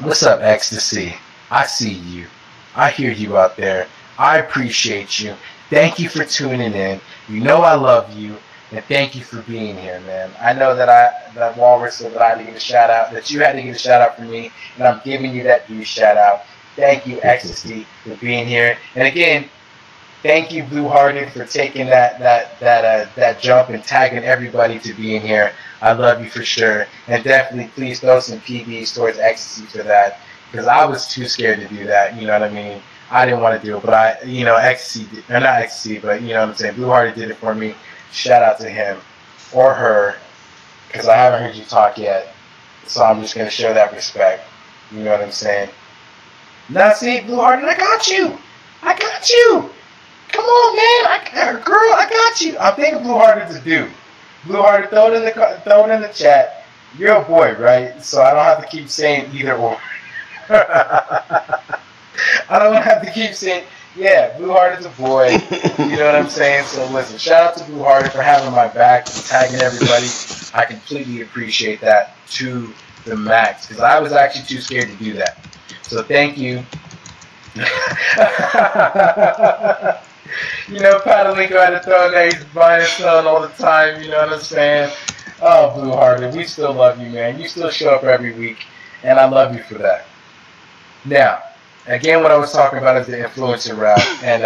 What's up, Ecstasy? I see you. I hear you out there. I appreciate you. Thank you for tuning in. You know I love you. And thank you for being here, man. I know that Walrus said that I had to get a shout out, that you had to get a shout out from me, and I'm giving you that due shout out. Thank you, Ecstasy, for being here. And again, thank you, Blue Hearted, for taking that jump and tagging everybody to being here. I love you for sure. And definitely, please throw some PBs towards Ecstasy for that, because I was too scared to do that. You know what I mean? I didn't want to do it, but you know, Ecstasy, or not Ecstasy, but you know what I'm saying? Blue Hearted did it for me. Shout out to him or her, because I haven't heard you talk yet. So I'm just going to show that respect. You know what I'm saying? Now, see, Blue Hearted, I got you. I got you. Come on, man. Girl, I got you. I'm thinking Blue Hearted's a dude. Blue Hearted, throw it in the chat. You're a boy, right? So I don't have to keep saying either or. I don't have to keep saying, yeah, Blue Heart is a boy. You know what I'm saying? So listen, shout out to Blue Heart for having my back and tagging everybody. I completely appreciate that to the max because I was actually too scared to do that. So thank you. You know, Patalinko had to throw in there. He's buying his son all the time. You know what I'm saying? Oh, Blue Hearted, we still love you, man. You still show up every week, and I love you for that. Now, again, what I was talking about is the influencer route, and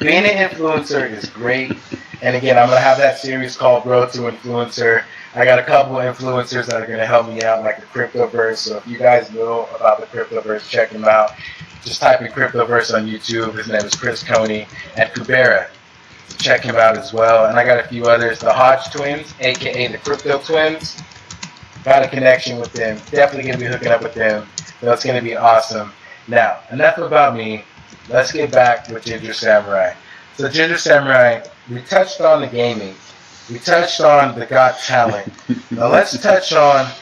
being an influencer is great. And again, I'm gonna have that series called Road to Influencer. I got a couple of influencers that are gonna help me out, like the Cryptoverse. So if you guys know about the Cryptoverse, check him out. Just type in Cryptoverse on YouTube. His name is Chris Coney and Kubera. So check him out as well. And I got a few others. The Hodge Twins, aka the Crypto Twins. Got a connection with them. Definitely gonna be hooking up with them. So it's gonna be awesome. Now, enough about me. Let's get back with Ginger Samurai. So Ginger Samurai, we touched on the gaming. We touched on the Got Talent. Now let's touch on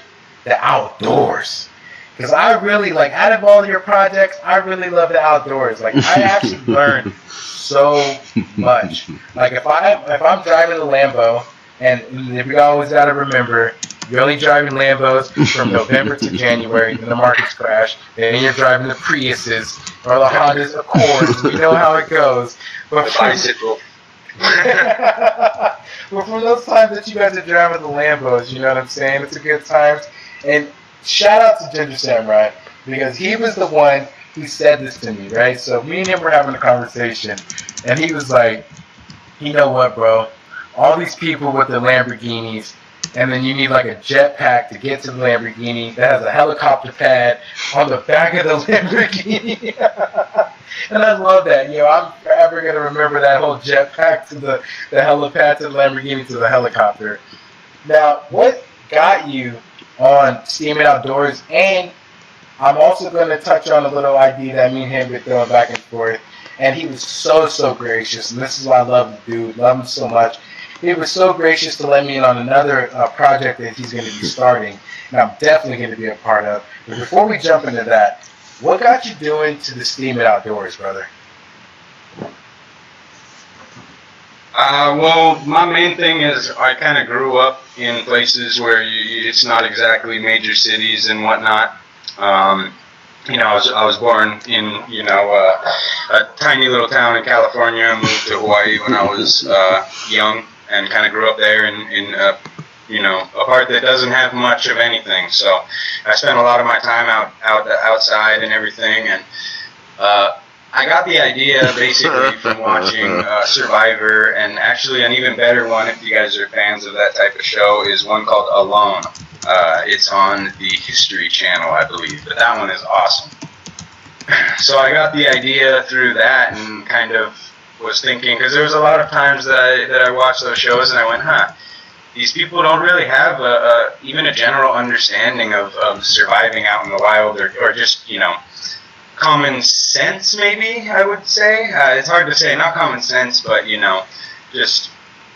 the outdoors. Because I really, like, out of all your projects, I really love the outdoors. Like, I actually learned so much. Like, if I'm driving a Lambo, and we always got to remember, you're only driving Lambos from November to January, and the markets crash. Then you're driving the Priuses or the Hondas Accords. We know how it goes. But the bicycle. But from those times that you guys are driving the Lambos, you know what I'm saying? It's a good time. And shout out to Ginger Samurai, because he was the one who said this to me, right? So me and him were having a conversation, and he was like, you know what, bro? All these people with the Lamborghinis, and then you need like a jetpack to get to the Lamborghini that has a helicopter pad on the back of the Lamborghini. And I love that. You know, I'm forever going to remember that whole jetpack to the helipad to the Lamborghini to the helicopter. Now, what got you on Steemit Outdoors? And I'm also going to touch on a little idea that me and him been throwing back and forth. And he was so gracious. And this is why I love the dude. Love him so much. He was so gracious to let me in on another project that he's going to be starting. And I'm definitely going to be a part of. But before we jump into that, what got you doing to the Steemit Outdoors, brother? Well, my main thing is I kind of grew up in places where it's not exactly major cities and whatnot. You know, I was born in, you know, a tiny little town in California. I moved to Hawaii when I was young and kind of grew up there in you know, a part that doesn't have much of anything. So I spent a lot of my time outside and everything, and I got the idea basically from watching Survivor, and actually an even better one, if you guys are fans of that type of show, is one called Alone. It's on the History Channel, I believe, but that one is awesome. So I got the idea through that, and kind of was thinking, because there was a lot of times that I watched those shows and I went, huh, these people don't really have even a general understanding of surviving out in the wild, or just, you know, common sense, maybe, I would say. It's hard to say, not common sense, but, you know, just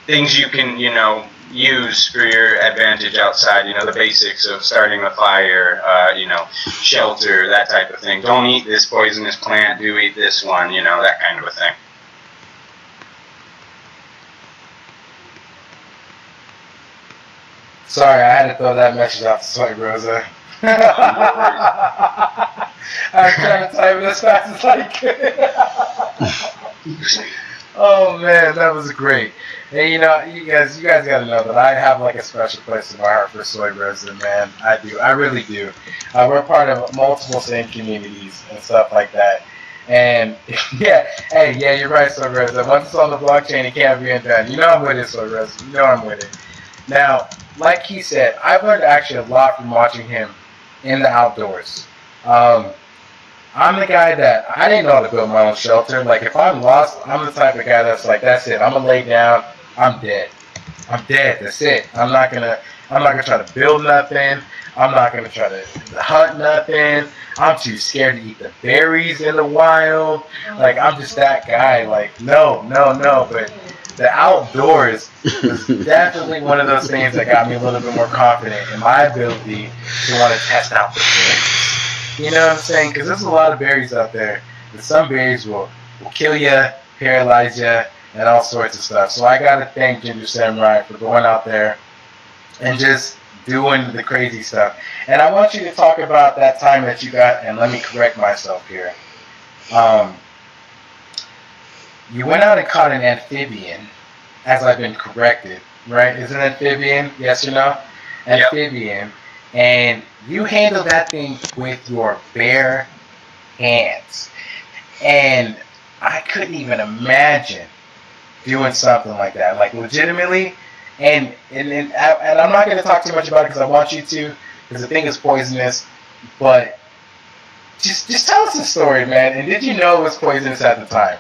things you can, you know, use for your advantage outside, you know, the basics of starting a fire, you know, shelter, that type of thing. Don't eat this poisonous plant, do eat this one, you know, that kind of a thing. Sorry, I had to throw that message out to Soy Rosa. I was trying to type it as fast as I could. Oh man, that was great. Hey, you know, you guys gotta know that I have like a special place in my heart for Soy Rosa, man. I do, I really do. We're part of multiple same communities and stuff like that. And yeah, hey, yeah, you're right, Soy Rosa. Once it's on the blockchain, it can't be undone. You know I'm with it, Soy Rosa. You know I'm with it. Now, like he said, I've learned actually a lot from watching him in the outdoors. I'm the guy that I didn't know how to build my own shelter. Like, if I'm lost, I'm the type of guy that's like, that's it. I'm gonna lay down. I'm dead. I'm dead. That's it. I'm not gonna try to build nothing. I'm not gonna try to hunt nothing. I'm too scared to eat the berries in the wild. Like, I'm just that guy. Like, no. But the outdoors was definitely one of those things that got me a little bit more confident in my ability to want to test out the things. You know what I'm saying? Because there's a lot of berries out there. And some berries will kill you, paralyze you, and all sorts of stuff. So I got to thank Ginger Samurai for going out there and just doing the crazy stuff. And I want you to talk about that time that you got, and let me correct myself here. You went out and caught an amphibian, as I've been corrected, right? Is it an amphibian? Yes or no? Amphibian. Yep. And you handled that thing with your bare hands. And I couldn't even imagine doing something like that. Like, legitimately. And I'm not going to talk too much about it because I want you to, because the thing is poisonous. But just tell us the story, man. And did you know it was poisonous at the time?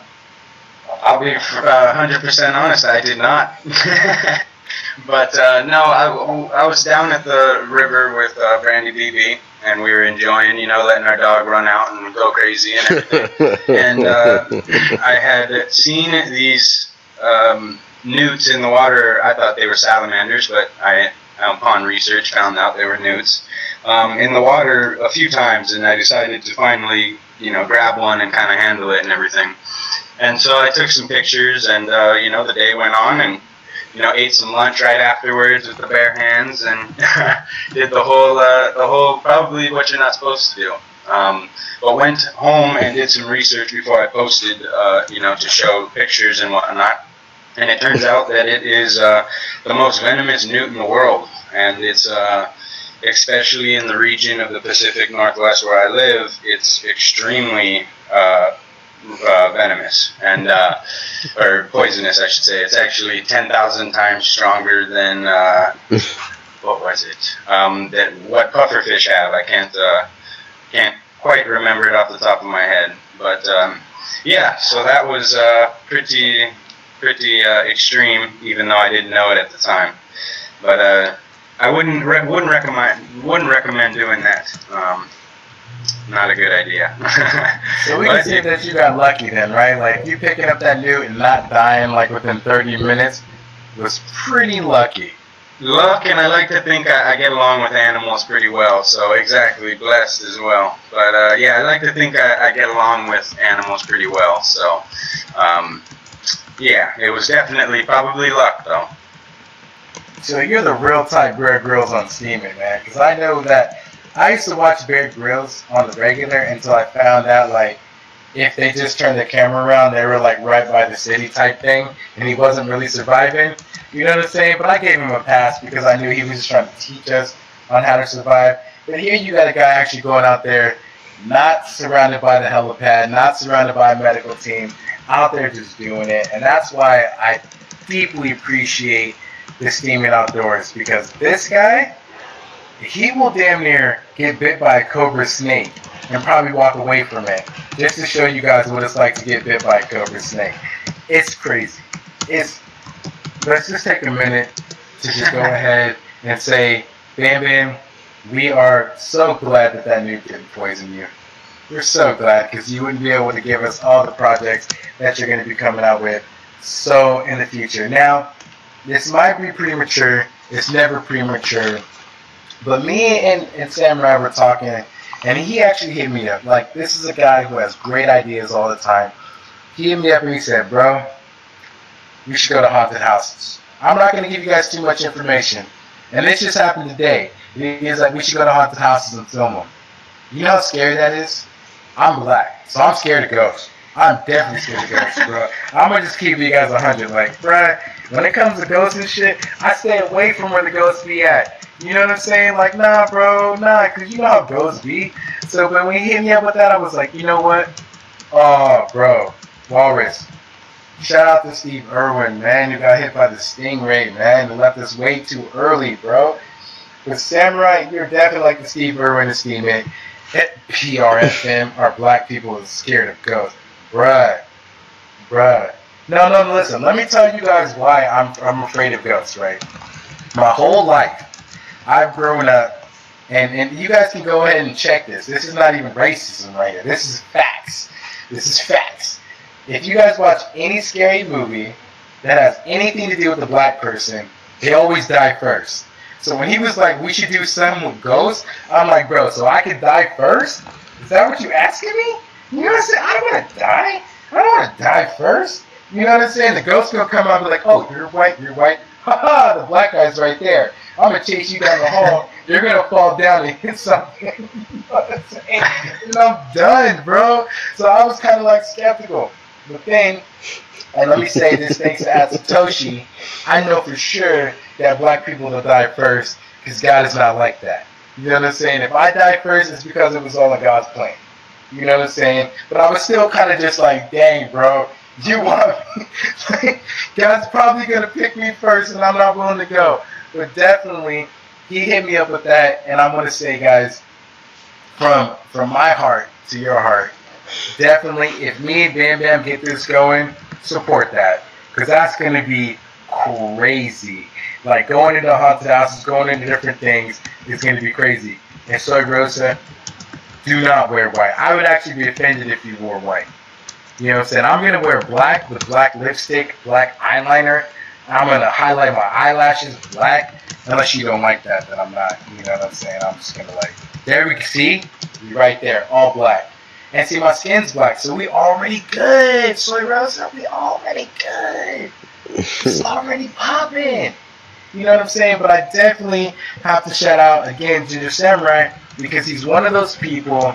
I'll be 100% honest, I did not. But no, I was down at the river with Brandy BB, and we were enjoying, you know, letting our dog run out and go crazy and everything. And I had seen these newts in the water. I thought they were salamanders, but I, upon research, found out they were newts in the water a few times, and I decided to finally, you know, grab one and kind of handle it and everything. And so I took some pictures, and you know, the day went on, and you know, ate some lunch right afterwards with the bare hands, and did the whole probably what you're not supposed to do. But went home and did some research before I posted, you know, to show pictures and whatnot. And it turns out that it is the most venomous newt in the world, and it's especially in the region of the Pacific Northwest where I live, it's extremely venomous and or poisonous, I should say. It's actually 10,000 times stronger than what was it? That what pufferfish have. I can't quite remember it off the top of my head, but yeah. So that was pretty extreme, even though I didn't know it at the time. But I wouldn't recommend doing that. Not a good idea. So we can say that you got lucky then, right? Like, you picking up that newt and not dying like within 30 minutes was pretty lucky. Luck, and I like to think I get along with animals pretty well, so exactly, blessed as well. But yeah, I like to think I get along with animals pretty well, so yeah, it was definitely probably luck though. So you're the real type Bear Grylls on Steemit, man, because I know that I used to watch Bear Grylls on the regular until I found out, like, if they just turned the camera around, they were, like, right by the city type thing, and he wasn't really surviving. You know what I'm saying? But I gave him a pass because I knew he was just trying to teach us on how to survive. But here you got a guy actually going out there, not surrounded by the helipad, not surrounded by a medical team, out there just doing it. And that's why I deeply appreciate the Steemit Outdoors, because this guy, he will damn near get bit by a cobra snake and probably walk away from it just to show you guys what it's like to get bit by a cobra snake. It's crazy. Let's just take a minute to just go ahead and say, Bam Bam, we are so glad that that newt didn't poison you. We're so glad, because you wouldn't be able to give us all the projects that you're going to be coming out with so in the future. Now, this might be premature. It's never premature. But me and Samurai were talking, and he actually hit me up. Like, this is a guy who has great ideas all the time. He hit me up and he said, bro, we should go to haunted houses. I'm not going to give you guys too much information. And this just happened today. He's like, we should go to haunted houses and film them. You know how scary that is? I'm black, so I'm scared of ghosts. I'm definitely scared of ghosts, bro. I'm going to just keep you guys 100. Like, bro, when it comes to ghosts and shit, I stay away from where the ghosts be at. You know what I'm saying? Like, nah, bro, nah, because you know how ghosts be. So when he hit me up with that, I was like, you know what? Oh, bro, Walrus. Shout out to Steve Irwin, man, who got hit by the stingray, man, and left us way too early, bro. But Samurai, you're definitely like the Steve Irwin of Steemit. PRFM, our black people is scared of ghosts. Bruh. No, listen, let me tell you guys why I'm afraid of ghosts, right? My whole life, I've grown up, and you guys can go ahead and check this. This is not even racism right here. This is facts. This is facts. If you guys watch any scary movie that has anything to do with a black person, they always die first. So when he was like, we should do something with ghosts, I'm like, bro, so I could die first? Is that what you asking me? You know what I'm saying? I don't want to die. I don't want to die first. You know what I'm saying? The ghost gonna come out and be like, oh, you're white, you're white. Haha, the black guy's right there. I'm gonna chase you down the hall. You're gonna fall down and hit something. You know what I'm saying? And I'm done, bro. So I was kind of like skeptical. But then, and let me say this thanks to Satoshi, I know for sure that black people will die first because God is not like that. You know what I'm saying? If I die first, it's because it was all in God's plan. You know what I'm saying? But I was still kind of just like, dang, bro. You want me? God's probably going to pick me first, and I'm not willing to go. But definitely, he hit me up with that, and I'm going to say, guys, from my heart to your heart, definitely, if me and Bam Bam get this going, support that. Because that's going to be crazy. Like, going into haunted houses, going into different things is going to be crazy. And Soy Rosa, do not wear white. I would actually be offended if you wore white. You know what I'm saying? I'm going to wear black with black lipstick, black eyeliner. I'm going to highlight my eyelashes black. Unless you don't like that, then I'm not. You know what I'm saying? I'm just going to like, there we can see, right there, all black. And see, my skin's black, so we already good. Soy Rosa, we already good. It's already popping. You know what I'm saying? But I definitely have to shout out, again, Ginger Samurai, because he's one of those people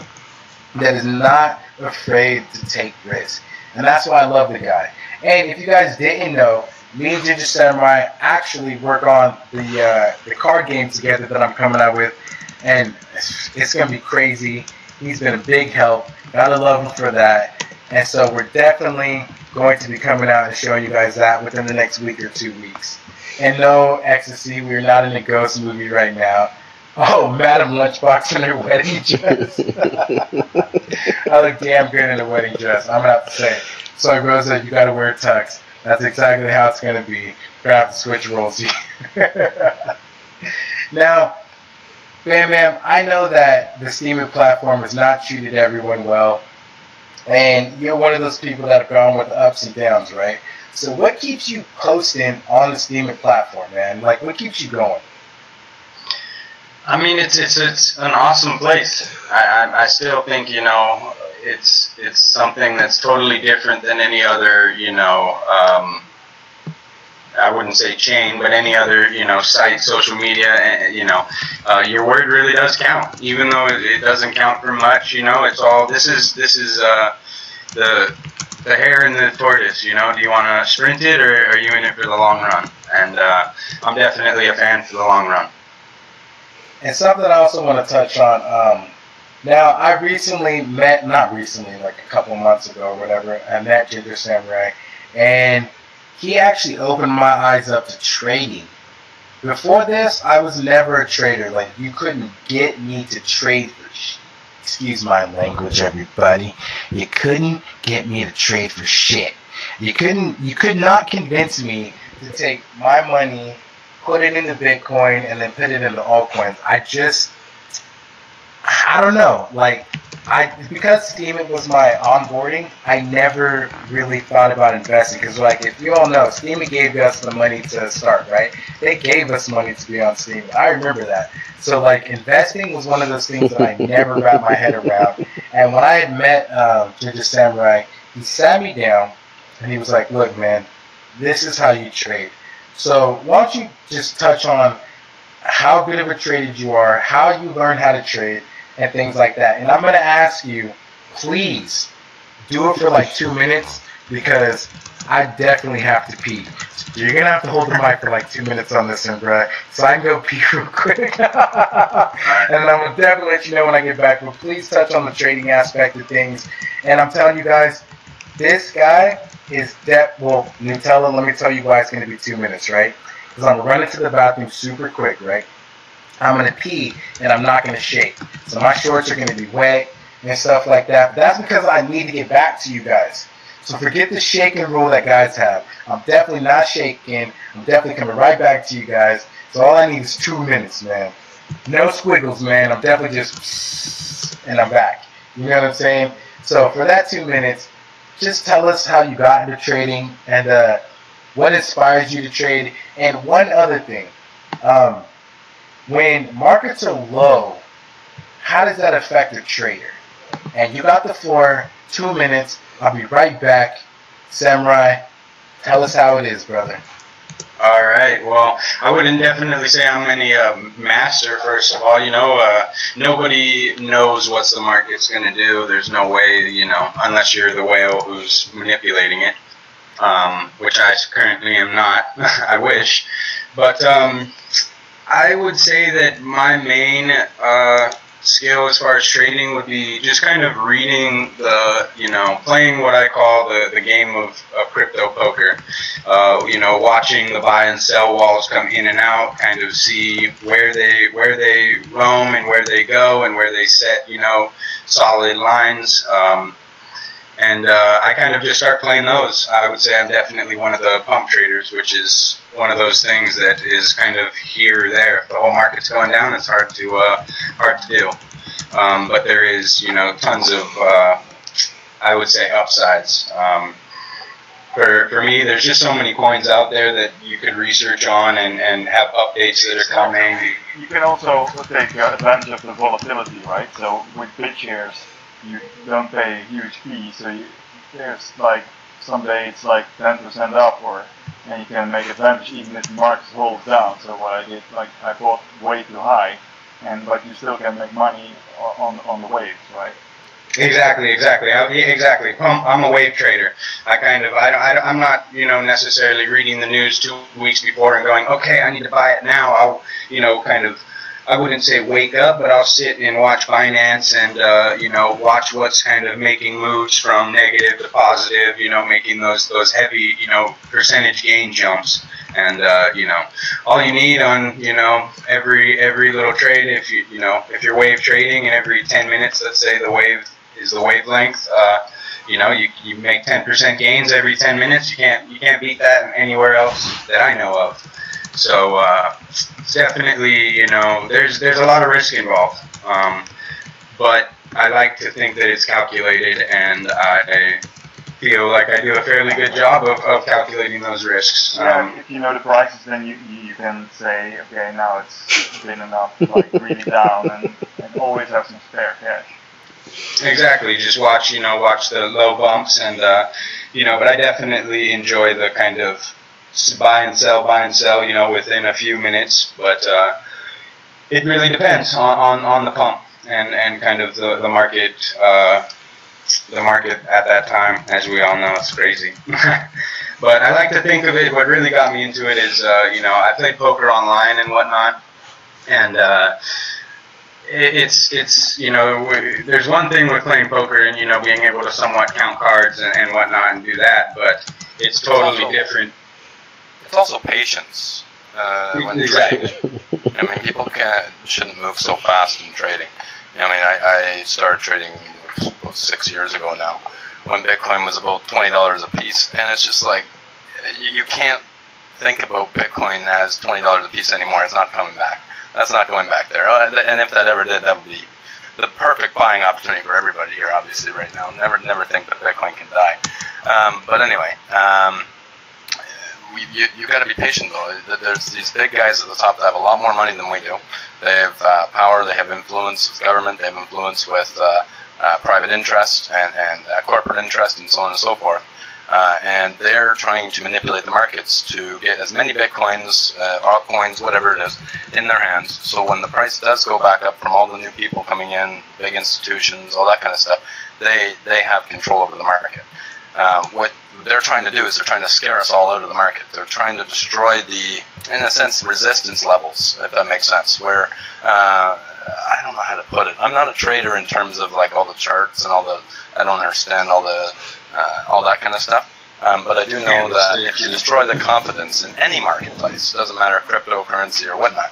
that is not afraid to take risks. And that's why I love the guy. And if you guys didn't know, me and Ginger Samurai actually work on the card game together that I'm coming out with. And it's going to be crazy. He's been a big help. Gotta love him for that. And so we're definitely going to be coming out and showing you guys that within the next week or 2 weeks. And no, ecstasy, we're not in a ghost movie right now. Oh, Madam Lunchbox in her wedding dress. I look damn good in a wedding dress, I'm going to have to say. So, Rosa, you got to wear a tux. That's exactly how it's going to be. We're going to have to switch roles here. Now, Bam Bam, I know that the Steemit platform has not treated everyone well. And you're one of those people that have gone with the ups and downs, right? So what keeps you posting on the Steemit platform, man? Like, what keeps you going? I mean, it's an awesome place. I still think, you know, it's something that's totally different than any other, you know, I wouldn't say chain, but any other, you know, site, social media, and, you know, your word really does count, even though it doesn't count for much. You know, it's all, this is the hare and the tortoise. You know, do you want to sprint it, or are you in it for the long run? And I'm definitely a fan for the long run. And something I also want to touch on. Now, I recently met, not recently, like a couple months ago or whatever, I met Ginger Samurai, and he actually opened my eyes up to trading. Before this, I was never a trader. Like, you couldn't get me to trade for shit. Excuse my language, everybody. You couldn't get me to trade for shit. You could not convince me to take my money, put it into Bitcoin, and then put it into altcoins. I don't know. Like, because Steemit was my onboarding, I never really thought about investing. Because, like, if you all know, Steemit gave us the money to start, right? They gave us money to be on Steemit. I remember that. So, like, investing was one of those things that I never wrapped my head around. And when I had met Ginger Samurai, he sat me down, and he was like, look, man, this is how you trade. So, why don't you just touch on how good of a trader you are, how you learn how to trade, and things like that. And I'm going to ask you, please, do it for like 2 minutes, because I definitely have to pee. You're going to have to hold the mic for like 2 minutes on this one, bro, so I can go pee real quick. And I'm going to definitely let you know when I get back. But please touch on the trading aspect of things. And I'm telling you guys, this guy is well, Nutella, let me tell you why it's going to be 2 minutes, right? Because I'm going to run into the bathroom super quick, right? I'm going to pee, and I'm not going to shake. So my shorts are going to be wet and stuff like that. But that's because I need to get back to you guys. So forget the shaking rule that guys have. I'm definitely not shaking. I'm definitely coming right back to you guys. So all I need is 2 minutes, man. No squiggles, man. I'm definitely just, and I'm back. You know what I'm saying? So for that 2 minutes, just tell us how you got into trading and what inspires you to trade. And one other thing. when markets are low, how does that affect a trader? And you got the floor, 2 minutes. I'll be right back. Samurai, tell us how it is, brother. All right. Well, I wouldn't definitely say I'm any master. First of all, nobody knows what the market's going to do. There's no way, unless you're the whale who's manipulating it, which I currently am not. I wish, but I would say that my main skill as far as trading would be just kind of reading playing what I call the game of crypto poker. Watching the buy and sell walls come in and out, kind of see where they roam and where they go and where they set, solid lines. I kind of just start playing those. I would say I'm definitely one of the pump traders, which is one of those things that is kind of here or there. If the whole market's going down, it's hard to do. But there is, tons of, I would say, upsides. For me, there's just so many coins out there that you could research on and have updates that are coming. You can also take advantage of the volatility, right? So with BitShares, you don't pay a huge fee, so there's like some days it's like 10% up, and you can make advantage even if the market holds down. So what I did, like I bought way too high, but you still can make money on the waves, right? Exactly. I'm a wave trader. I'm not, necessarily reading the news 2 weeks before and going, okay, I need to buy it now. I wouldn't say wake up, but I'll sit and watch Binance and, watch what's kind of making moves from negative to positive, making those heavy, percentage gain jumps. And, all you need on, every little trade, if you're wave trading and every 10 minutes, let's say the wave is the wavelength, you make 10% gains every 10 minutes. You can't beat that anywhere else that I know of. So it's definitely, there's a lot of risk involved. But I like to think that it's calculated, and I feel like I do a fairly good job of calculating those risks. If you know the prices, then you can say, okay, now it's been enough, like really down, and always have some spare cash. Exactly. Just watch the low bumps, and but I definitely enjoy the kind of buy and sell, within a few minutes. But it really depends on the pump and kind of the market. The market at that time, as we all know, it's crazy. But I like to think of it. What really got me into it is, I played poker online and whatnot, and it's there's one thing with playing poker and being able to somewhat count cards and whatnot and do that, but it's totally different. It's also patience. Exactly. I mean, people shouldn't move so fast in trading. I started trading 6 years ago now, when Bitcoin was about $20 a piece, and it's just like you can't think about Bitcoin as $20 a piece anymore. It's not coming back. That's not going back there. And if that ever did, that would be the perfect buying opportunity for everybody here, obviously, right now. Never think that Bitcoin can die. But anyway, you got to be patient though. There's these big guys at the top that have a lot more money than we do. They have power. They have influence with government. They have influence with private interest and corporate interest and so on and so forth. And they're trying to manipulate the markets to get as many bitcoins, altcoins, whatever it is, in their hands. So when the price does go back up from all the new people coming in, big institutions, all that kind of stuff, they have control over the market. What they're trying to do is they're trying to scare us all out of the market. They're trying to destroy the, in a sense, resistance levels, if that makes sense, where I don't know how to put it. I'm not a trader in terms of like all the charts and I don't understand all that kind of stuff. But I do know that if you destroy the confidence in any marketplace, doesn't matter cryptocurrency or whatnot,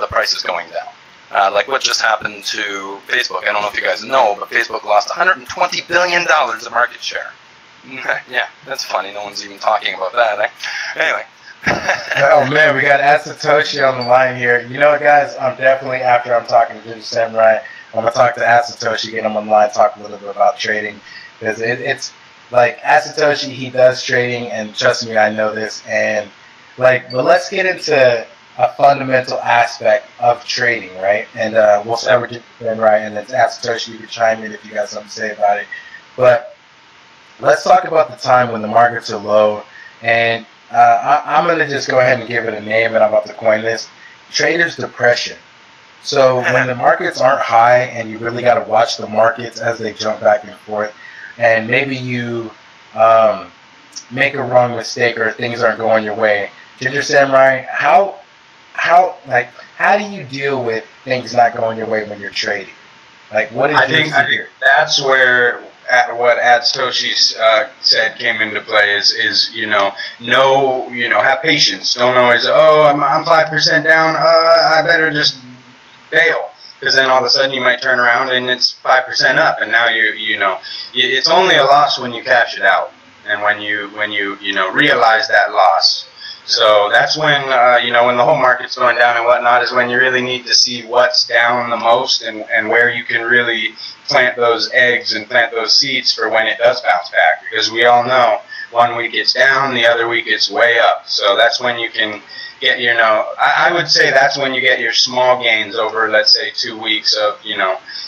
the price is going down. Like what just happened to Facebook. I don't know if you guys know, but Facebook lost $120 billion of market share. Yeah, that's funny. No one's even talking about that. Anyway. Oh man, we got Asatoshi on the line here. You know what, guys? I'm definitely, after I'm talking to Samurai, I'm gonna talk to Asatoshi, get him on the line, talk a little bit about trading, because it's like Asatoshi, he does trading, and trust me, I know this. And like, but let's get into a fundamental aspect of trading, right? And we'll start with Ben, right? And then ask Toshi, you can chime in if you got something to say about it. But let's talk about the time when the markets are low. And I'm going to just go ahead and give it a name, and I'm about to coin this. Trader's depression. So when the markets aren't high and you really got to watch the markets as they jump back and forth, and maybe you make a wrong mistake or things aren't going your way. Ginger Samurai, how do you deal with things not going your way when you're trading? Like, what I think that's where what Toshi said came into play is have patience. Don't always I'm 5% down. I better just bail, because then all of a sudden you might turn around and it's 5% up, and now it's only a loss when you cash it out, and when you realize that loss. So that's when when the whole market's going down and whatnot is when you really need to see what's down the most and where you can really plant those eggs and plant those seeds for when it does bounce back, because we all know one week it's down, the other week it's way up. So that's when you can get I would say that's when you get your small gains over, let's say, 2 weeks of you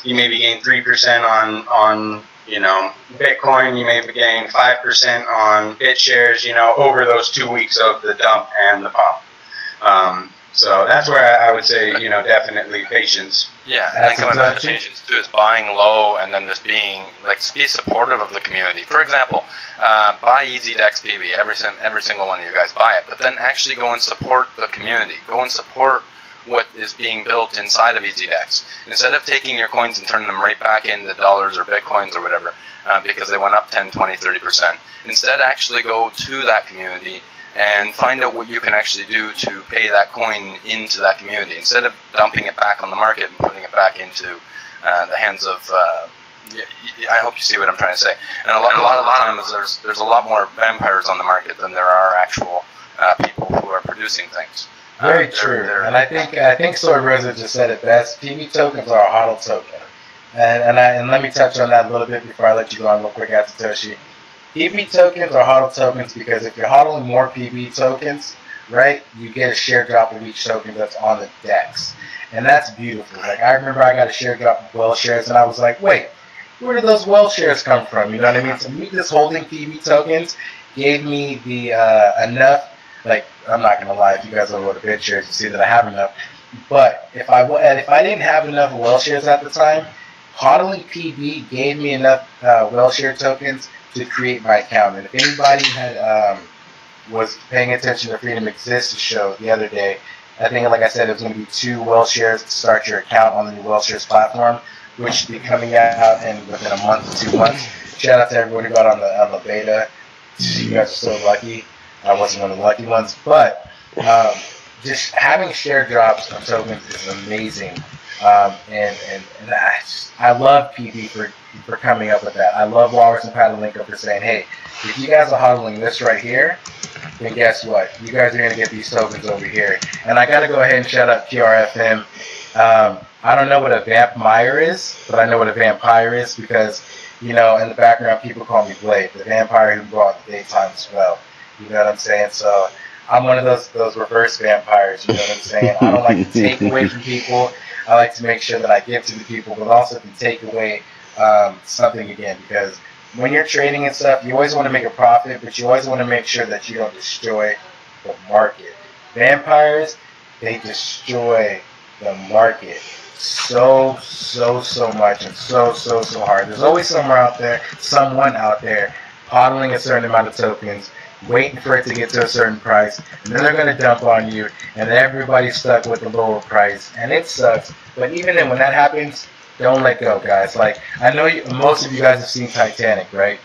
maybe gain 3% on Bitcoin, you maybe gain 5% on BitShares, over those 2 weeks of the dump and the pump. So that's where I would say, definitely patience. Yeah, and then coming back to patience too is buying low and then just being be supportive of the community. For example, buy EasyDex PB. Every single one of you guys buy it, but then actually go and support the community. Go and support what is being built inside of EasyDex. Instead of taking your coins and turning them right back into dollars or Bitcoins or whatever, because they went up 10, 20, 30%. Instead, actually go to that community and find out what you can actually do to pay that coin into that community, instead of dumping it back on the market and putting it back into the hands of I hope you see what I'm trying to say. And a lot of the times there's a lot more vampires on the market than there are actual people who are producing things. Very true. And I think Soy Rosa just said it best. PB tokens are a HODL token. And let me touch on that a little bit before I let you go on real quick after Toshi. PB tokens are HODL tokens because if you're HODLing more PB tokens, right, you get a share drop of each token that's on the DEX. And that's beautiful. Like, I remember I got a share drop of well shares, and I was like, wait, where did those well shares come from? You know what I mean? So me just holding PB tokens gave me the enough. Like, I'm not gonna lie, if you guys don't know what a bit shares, you see that I have enough. But if I didn't have enough well shares at the time, HODLing PB gave me enough well share tokens to create my account. And if anybody had was paying attention to Freedom Exists show the other day, I think, like I said, it was going to be 2 well shares to start your account on the new well shares platform, which should be coming out within a month to 2 months. Shout out to everyone who got on the beta. You guys are so lucky. I wasn't one of the lucky ones, but just having share drops of tokens is amazing. And I love PB for coming up with that. I love Walrus and Patalinko for saying, hey, if you guys are hodling this right here, then guess what? You guys are going to get these tokens over here. And I got to go ahead and shout out PRFM. I don't know what a vampire is, but I know what a vampire is because, you know, in the background, people call me Blade, the vampire who go out in the daytime as well. You know what I'm saying? So I'm one of those reverse vampires, you know what I'm saying? I don't like to take away from people. I like to make sure that I give to the people, but also can take away something again, because when you're trading and stuff, you always want to make a profit, but you always want to make sure that you don't destroy the market. Vampires, they destroy the market so much and so hard. There's always someone out there hodling a certain amount of tokens, waiting for it to get to a certain price, and then they're going to dump on you, and everybody's stuck with the lower price, and it sucks. But even then, when that happens, don't let go, guys. Like, I know most of you guys have seen Titanic, right?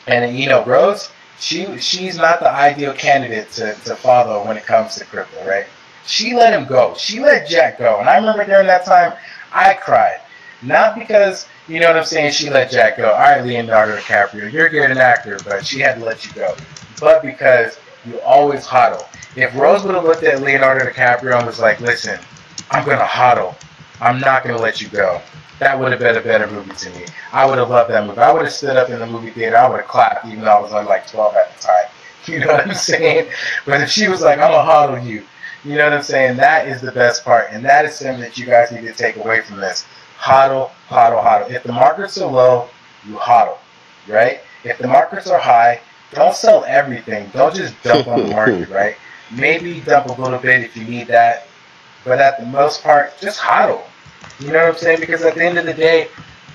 And, you know, Rose, she's not the ideal candidate to follow when it comes to crypto, right? She let him go. She let Jack go. And I remember during that time, I cried. Not because, you know what I'm saying, she let Jack go. All right, Leonardo DiCaprio, you're good an actor, but she had to let you go. But because you always hodl. If Rose would have looked at Leonardo DiCaprio and was like, listen, I'm going to hodl. I'm not going to let you go. That would have been a better movie to me. I would have loved that movie. I would have stood up in the movie theater. I would have clapped, even though I was only like 12 at the time. You know what I'm saying? But if she was like, I'm going to hodl you, You know what I'm saying? That is the best part, and that is something that you guys need to take away from this. Hodl, hodl, hodl. If the markets are low, you hodl, right? If the markets are high, don't sell everything. Don't just dump on the market, right? Maybe dump a little bit if you need that, but at the most part, just hodl. You know what I'm saying? Because at the end of the day,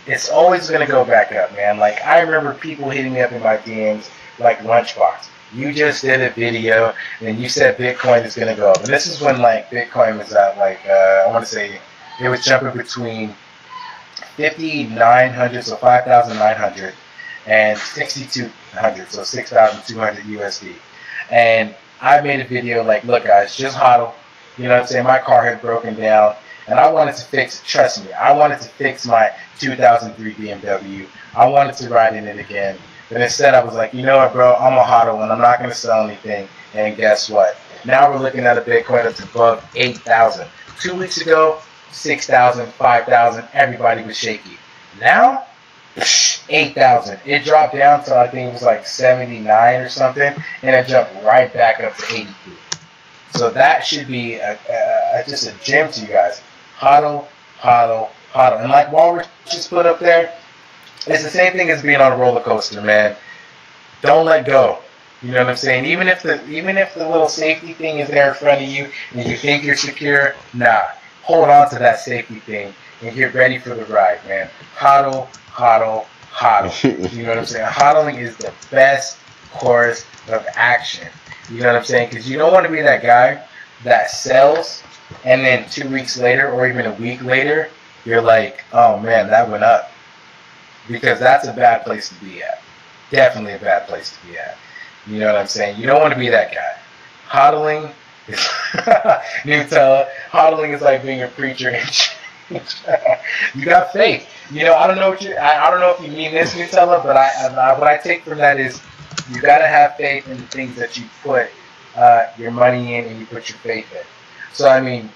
it's always going to go back up, man. Like, I remember people hitting me up in my DMs like Lunchbox. You just did a video, and you said Bitcoin is going to go up. And this is when, like, Bitcoin was at, like, I want to say it was jumping between 5,900, so 5,900, and 6,200, so 6,200 USD. And I made a video like, look, guys, just hodl. You know what I'm saying? My car had broken down, and I wanted to fix it. Trust me, I wanted to fix my 2003 BMW. I wanted to ride in it again. But instead, I was like, you know what, bro? I'm a hodl, and I'm not going to sell anything. And guess what? Now we're looking at a Bitcoin that's above 8,000. 2 weeks ago, 6,000, 5,000. Everybody was shaky. Now, 8,000. It dropped down to, I think it was like 79 or something, and it jumped right back up to 83. So that should be just a gem to you guys. Hodl, hodl, hodl. And like Walrus just put up there, it's the same thing as being on a roller coaster, man. Don't let go. You know what I'm saying? Even if the little safety thing is there in front of you and you think you're secure, nah. Hold on to that safety thing and get ready for the ride, man. Hodl, hodl, hodl. You know what I'm saying? Hodling is the best course of action. You know what I'm saying? Because you don't want to be that guy that sells and then 2 weeks later or even a week later, you're like, oh man, that went up. Because that's a bad place to be at. Definitely a bad place to be at. You know what I'm saying? You don't want to be that guy. Hodling is Nutella. Hodling is like being a preacher. You got faith. You know, I don't know if you mean this, Nutella, but what I take from that is you gotta have faith in the things that you put your money in and you put your faith in. So I mean,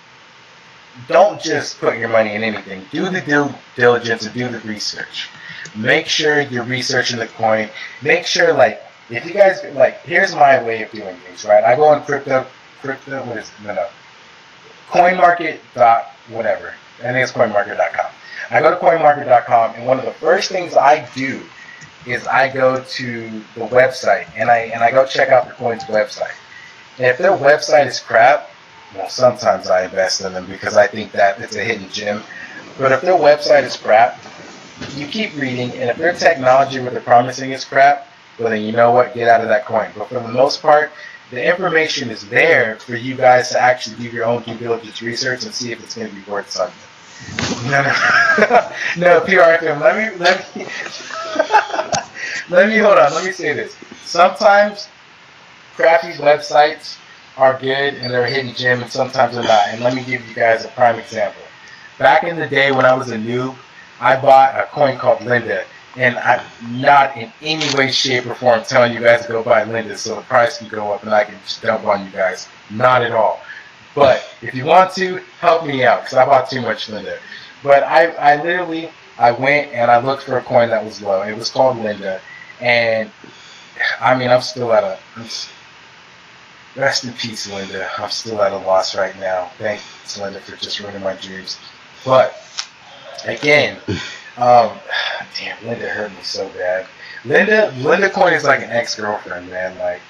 don't just put your money in anything. Do the due diligence and do the research. Make sure you're researching the coin. Make sure, like, if you guys, like, here's my way of doing things, right? I go on CoinMarket whatever. I think it's CoinMarket.com. I go to CoinMarket.com, and one of the first things I do is I go to the website, and I go check out the coin's website. And if their website is crap, well, sometimes I invest in them because I think that it's a hidden gem. But if their website is crap, you keep reading, and if their technology, what they're promising is crap, well then you know what, get out of that coin. But for the most part, the information is there for you guys to actually do your own due diligence research and see if it's going to be worth something. No, PRFM, let me hold on, let me say this. Sometimes crappy websites are good and they're a hidden gem, and sometimes they're not. And let me give you guys a prime example. Back in the day when I was a noob, I bought a coin called Linda, and I'm not in any way, shape, or form telling you guys to go buy Linda so the price can go up and I can just dump on you guys. Not at all. But if you want to, help me out because I bought too much Linda. But I literally went and I looked for a coin that was low. It was called Linda, and I mean, rest in peace, Linda. I'm still at a loss right now. Thanks, Linda, for just ruining my dreams. But again, damn, Linda hurt me so bad. Linda coin is like an ex-girlfriend, man. Like,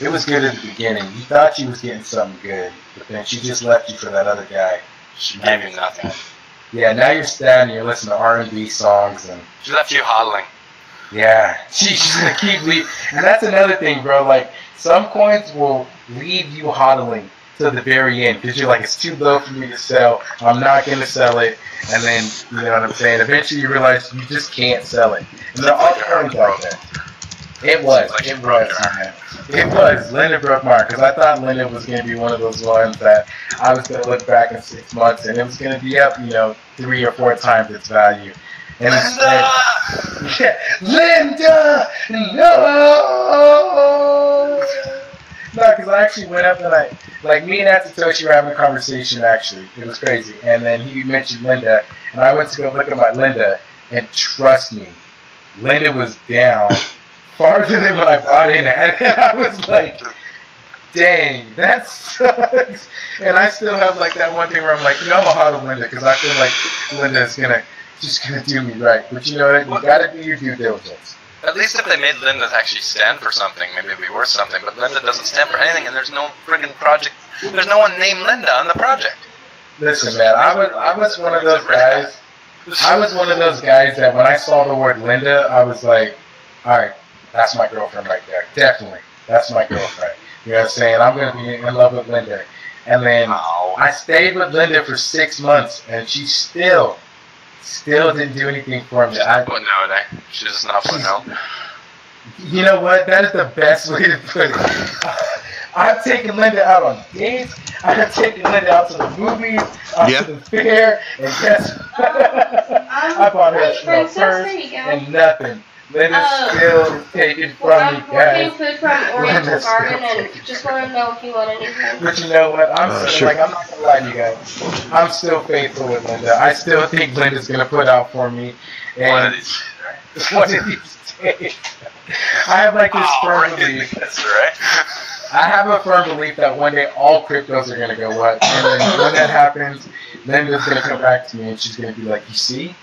it was good at the beginning. You thought she was getting something good, but then she just left you for that other guy. She gave you nothing. Yeah, now you're sad and you're listening to R&B songs and. She left you hodling. Yeah, she's gonna keep leaving. And that's another thing, bro. Like, some coins will leave you hodling to the very end because you're like, it's too low for me to sell. I'm not gonna sell it. And then, you know what I'm saying? Eventually you realize you just can't sell it. And there are coins like that. It was, man. It was. Linda broke my heart because I thought Linda was going to be one of those ones that I was going to look back in 6 months and it was going to be up, 3 or 4 times its value. And Linda! Yeah, Linda! No! No, because I actually went up and me and Atsutoshi were having a conversation actually. It was crazy. And then he mentioned Linda, and I went to go look at my Linda, and trust me, Linda was down farther than what I bought in at. And I was like, dang, that sucks. And I still have like that one thing where I'm like, you know, I'm gonna hodl Linda because I feel like Linda is just gonna do me right. But you know what? You gotta do your due diligence. At least if they made Linda actually stand for something, maybe it'd be worth something. But Linda doesn't stand for anything, and there's no friggin' project. There's no one named Linda on the project. Listen, man, I was one of those guys. I was one of those guys that when I saw the word Linda, I was like, all right, that's my girlfriend right there. Definitely, that's my girlfriend. You know what I'm saying? I'm gonna be in love with Linda. And then I stayed with Linda for 6 months, and she still didn't do anything for me. She's not putting out, eh? She's just not putting out. You know what? That is the best way to put it. I've taken Linda out on dates. I've taken Linda out to the movies, out to the fair, and guess what? I bought her a purse and nothing. Linda still taking from me, guys. Food from Oriental Garden, and just want to know if you want anything. But you know what? I'm I'm not gonna lie to you guys. I'm still faithful with Linda. I still think Linda's gonna put out for me. And one of these days. I have like this firm belief. That's right. I have a firm belief that one day all cryptos are gonna go up, and then when that happens, Linda's gonna come back to me and she's gonna be like, "You see,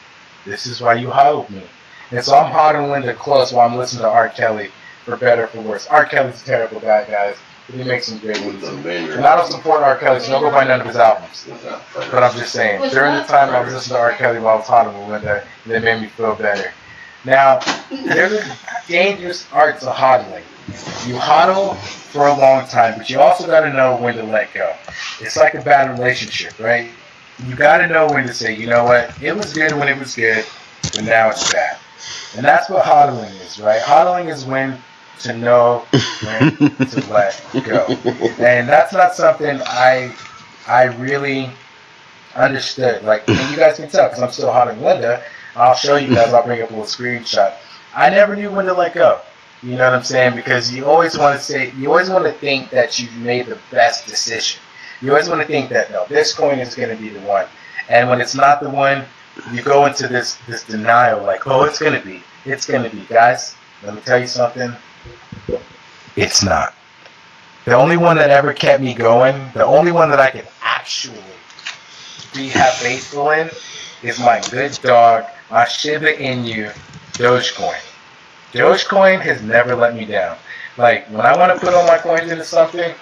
this is why you hodled me." And so I'm hodling Linda close while I'm listening to R. Kelly, for better or for worse. R. Kelly's a terrible guy, guys, but he makes some great ones. And I don't support R. Kelly, so don't go buy none of his albums. But I'm just saying, during the time I was listening to R. Kelly while I was hodling with Linda, and it made me feel better. Now, there's a dangerous art to hodling. You hodl for a long time, but you also got to know when to let go. It's like a bad relationship, right? You got to know when to say, you know what, it was good when it was good, but now it's bad. And that's what hodling is, right? Hodling is when to know when to let go. And that's not something I really understood. Like, and you guys can tell, because I'm still hodling Linda. I'll show you guys, I'll bring up a little screenshot. I never knew when to let go. You know what I'm saying? Because you always want to think that you've made the best decision. You always want to think that, no, this coin is going to be the one. And when it's not the one, you go into this denial, like, oh, it's going to be. Guys, let me tell you something. It's not. The only one that ever kept me going, the only one that I could actually have faithful in, is my good dog, my Shiba Inu, Dogecoin. Dogecoin has never let me down. Like, when I want to put all my coins into something,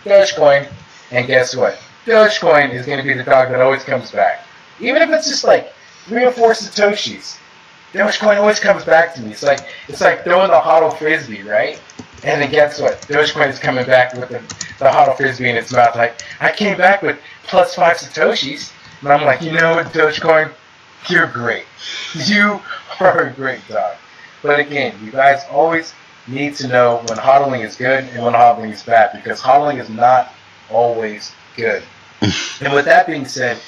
Dogecoin, and guess what? Dogecoin is going to be the dog that always comes back. Even if it's just like 3 or 4 Satoshis, Dogecoin always comes back to me. It's like throwing the hodl frisbee, right? And then guess what? Dogecoin is coming back with the hodl frisbee in its mouth. Like, I came back with plus 5 Satoshis, and I'm like, you know what, Dogecoin? You're great. You are a great dog. But again, you guys always need to know when hodling is good and when hodling is bad, because hodling is not always good. And with that being said,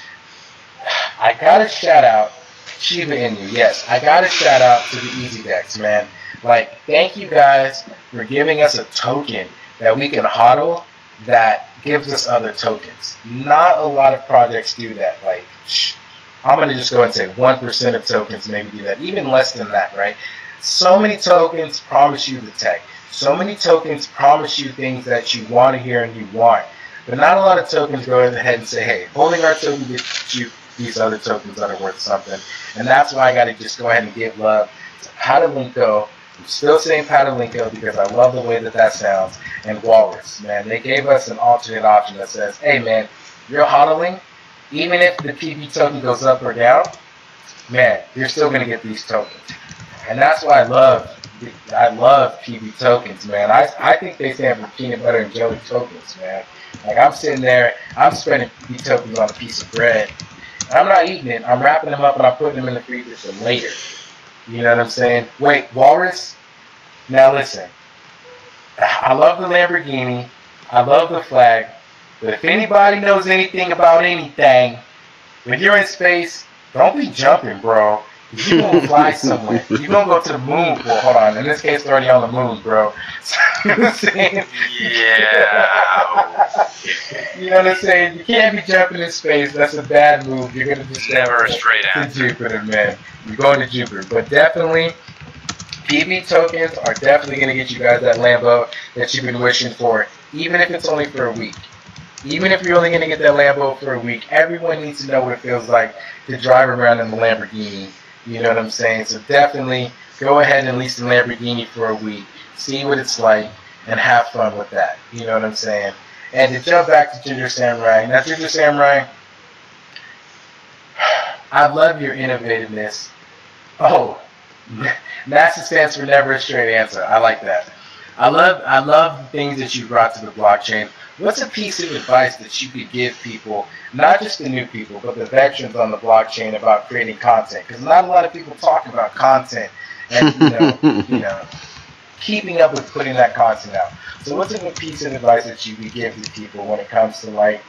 I gotta shout out Shiba Inu. Yes, I gotta shout out to the EasyDex, man. Like, thank you guys for giving us a token that we can hodl that gives us other tokens. Not a lot of projects do that. Like, I'm gonna just go and say 1% of tokens maybe do that, even less than that, right? So many tokens promise you the tech. So many tokens promise you things that you want to hear and you want. But not a lot of tokens go ahead and say, hey, holding our token gets you these other tokens that are worth something. And that's why I got to just go ahead and give love to Patalinko. I'm still saying Patalinko because I love the way that sounds. And Walrus, man. They gave us an alternate option that says, hey, man, you're hodling. Even if the PB token goes up or down, man, you're still going to get these tokens. And that's why I love PB tokens, man. I think they stand for peanut butter and jelly tokens, man. Like, I'm sitting there, I'm spending PB tokens on a piece of bread. And I'm not eating it. I'm wrapping them up and I'm putting them in the freezer for later. You know what I'm saying? Wait, Walrus? Now listen. I love the Lamborghini. I love the flag. But if anybody knows anything about anything, when you're in space, don't be jumping, bro. You're going to fly somewhere. You're going to go to the moon. Well, hold on. In this case, they're already on the moon, bro. So, you know what I'm saying? Yeah. You know what I'm saying? You can't be jumping in space. That's a bad move. You're going to just never a straight to answer. Jupiter, man. You're going to Jupiter. But definitely, PB tokens are definitely going to get you guys that Lambo that you've been wishing for even if it's only for a week. Even if you're only going to get that Lambo for a week, everyone needs to know what it feels like to drive around in the Lamborghini. You know what I'm saying? So definitely go ahead and lease the Lamborghini for a week. See what it's like and have fun with that. You know what I'm saying? And to jump back to Ginger Samurai. Now, Ginger Samurai, I love your innovativeness. Oh, NASA stands for never a straight answer. I like that. I love the things that you brought to the blockchain. What's a piece of advice that you could give people, not just the new people, but the veterans on the blockchain about creating content? Because not a lot of people talk about content and keeping up with putting that content out. So what's a piece of advice that you could give to people when it comes to like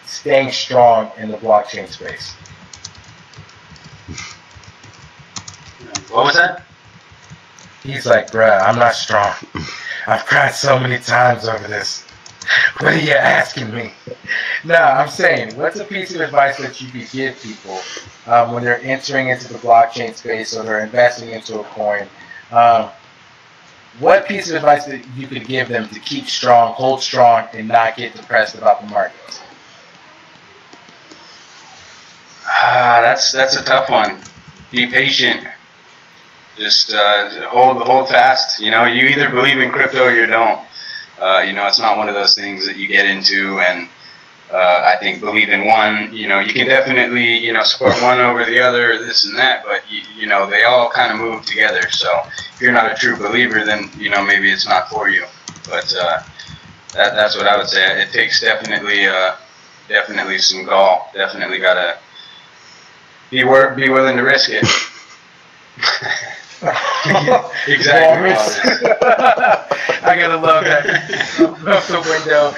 staying strong in the blockchain space? What was that? He's like, bruh, I'm not strong. I've cried so many times over this. What are you asking me? No, I'm saying, what's a piece of advice that you could give people when they're entering into the blockchain space or they're investing into a coin? What piece of advice that you could give them to keep strong, hold strong, and not get depressed about the markets? That's a tough one. Be patient. Just hold fast. You know, you either believe in crypto or you don't. It's not one of those things that you get into and I think believe in one. You can definitely support one over the other, this and that, but they all kind of move together. So if you're not a true believer, then maybe it's not for you. But that's what I would say. It takes definitely some gall. Definitely gotta be willing to risk it. Exactly. I gotta love that. Off the window.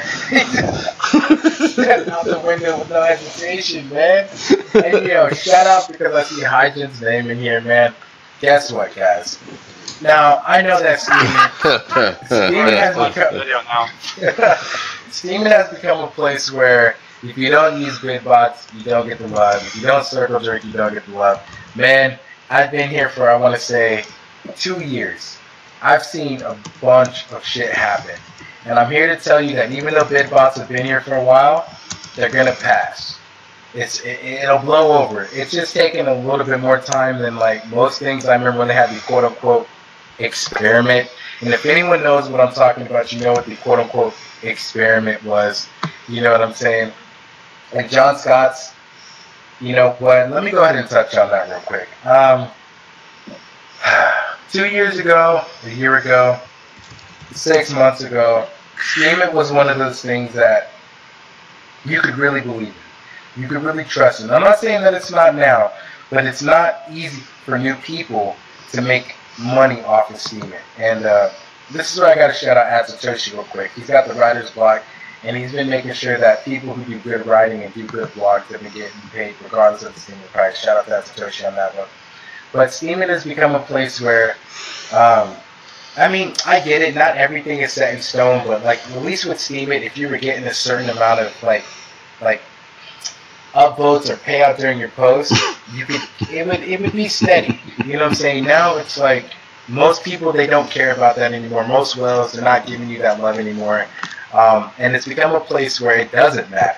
Stepping out the window with no hesitation, man. And shout out because I see Hygen's name in here, man. Guess what, guys? Now I know that Steemit has become a place where if you don't use grid bots, you don't get the love. If you don't circle jerk, you don't get the love. Man, I've been here for, I want to say, 2 years. I've seen a bunch of shit happen. And I'm here to tell you that even though bid bots have been here for a while, they're going to pass. It'll blow over. It's just taking a little bit more time than like most things. I remember when they had the quote-unquote experiment. And if anyone knows what I'm talking about, you know what the quote-unquote experiment was. You know what I'm saying? And John Scott's, you know what? Let me go ahead and touch on that real quick. 2 years ago, a year ago, 6 months ago, Steemit was one of those things that you could really believe in. You could really trust in. I'm not saying that it's not now, but it's not easy for new people to make money off of Steemit. And this is where I got to shout out Satoshi real quick. He's got the writer's block. And he's been making sure that people who do good writing and do good blogs have been getting paid regardless of the Steemit price. Shout out to Satoshi on that one. But Steemit has become a place where, I get it. Not everything is set in stone, but like at least with Steemit, if you were getting a certain amount of like upvotes or payout during your post, it would be steady. You know what I'm saying? Now it's like most people, they don't care about that anymore. Most whales, they're not giving you that love anymore. And it's become a place where it doesn't matter.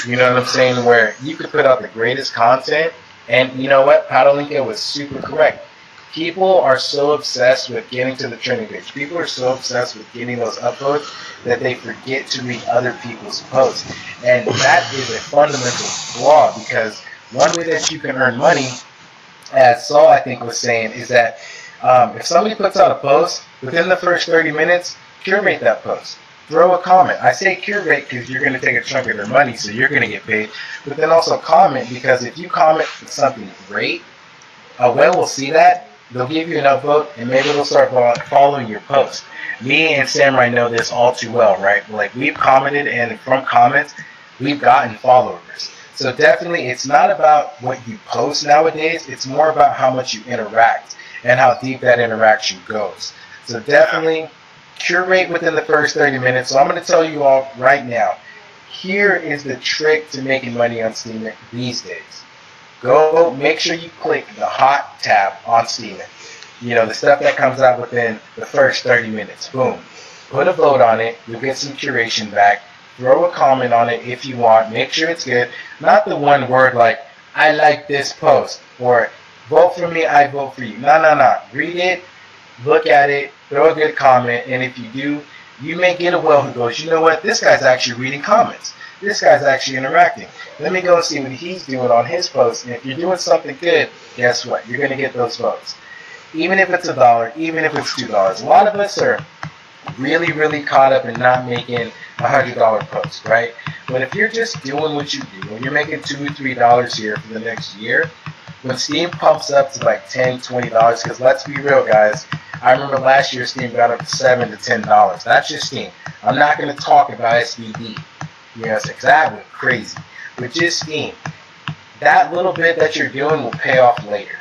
You know what I'm saying? Where you could put out the greatest content, and you know what? Padalinka was super correct. People are so obsessed with getting to the trending page. People are so obsessed with getting those upvotes that they forget to read other people's posts. And that is a fundamental flaw, because one way that you can earn money, as Saul I think was saying, is that if somebody puts out a post, within the first 30 minutes, curate that post. Throw a comment. I say curate because you're going to take a chunk of their money, so you're going to get paid. But then also comment, because if you comment something great, a whale will see that, they'll give you an upvote, and maybe they'll start following your post. Me and Samurai know this all too well, right? Like, we've commented, and from comments, we've gotten followers. So definitely, it's not about what you post nowadays. It's more about how much you interact and how deep that interaction goes. So definitely curate within the first 30 minutes. So I'm going to tell you all right now, here is the trick to making money on Steemit these days. Go make sure you click the hot tab on Steemit. You know, the stuff that comes out within the first 30 minutes. Boom. put a vote on it. You'll get some curation back. Throw a comment on it if you want. Make sure it's good. Not the one word like, I like this post, or vote for me, I vote for you. No. Read it, look at it, throw a good comment, and if you do, you may get a whale who goes, you know what, this guy's actually reading comments. This guy's actually interacting. Let me go see what he's doing on his post, and if you're doing something good, guess what? You're going to get those votes. Even if it's $1, even if it's $2. A lot of us are really, really caught up in not making $100 posts, right? But if you're just doing what you do, and you're making $2 or $3 here for the next year, when Steam pumps up to like $10, $20, because let's be real, guys, I remember last year Steam got up to $7 to $10. That's just Steam. I'm not going to talk about SVD. Yes, that went crazy. But just Steam. That little bit that you're doing will pay off later.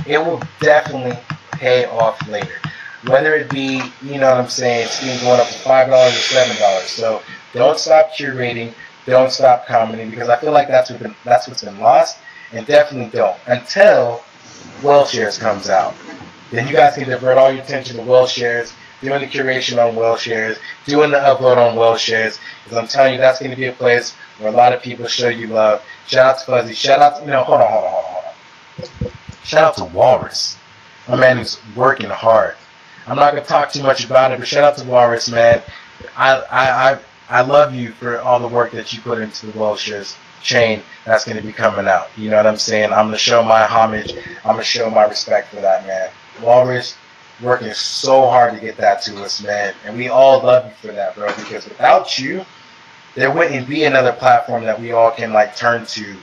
It will definitely pay off later. Whether it be, you know what I'm saying, Steam going up to $5 or $7. So don't stop curating. Don't stop commenting, because I feel like that's what's been lost. And definitely don't until well shares comes out. Then you guys can divert all your attention to well shares, doing the curation on well shares, doing the upload on well shares. Because I'm telling you, that's going to be a place where a lot of people show you love. Shout out to Fuzzy. Shout out to, hold on. Shout out to Walrus. My man who's working hard. I'm not going to talk too much about it, but shout out to Walrus, man. I love you for all the work that you put into the well shares chain that's going to be coming out. You know what I'm saying? I'm going to show my homage. I'm going to show my respect for that, man. Walrus working so hard to get that to us, man. And we all love you for that, bro, because without you, there wouldn't be another platform that we all can like turn to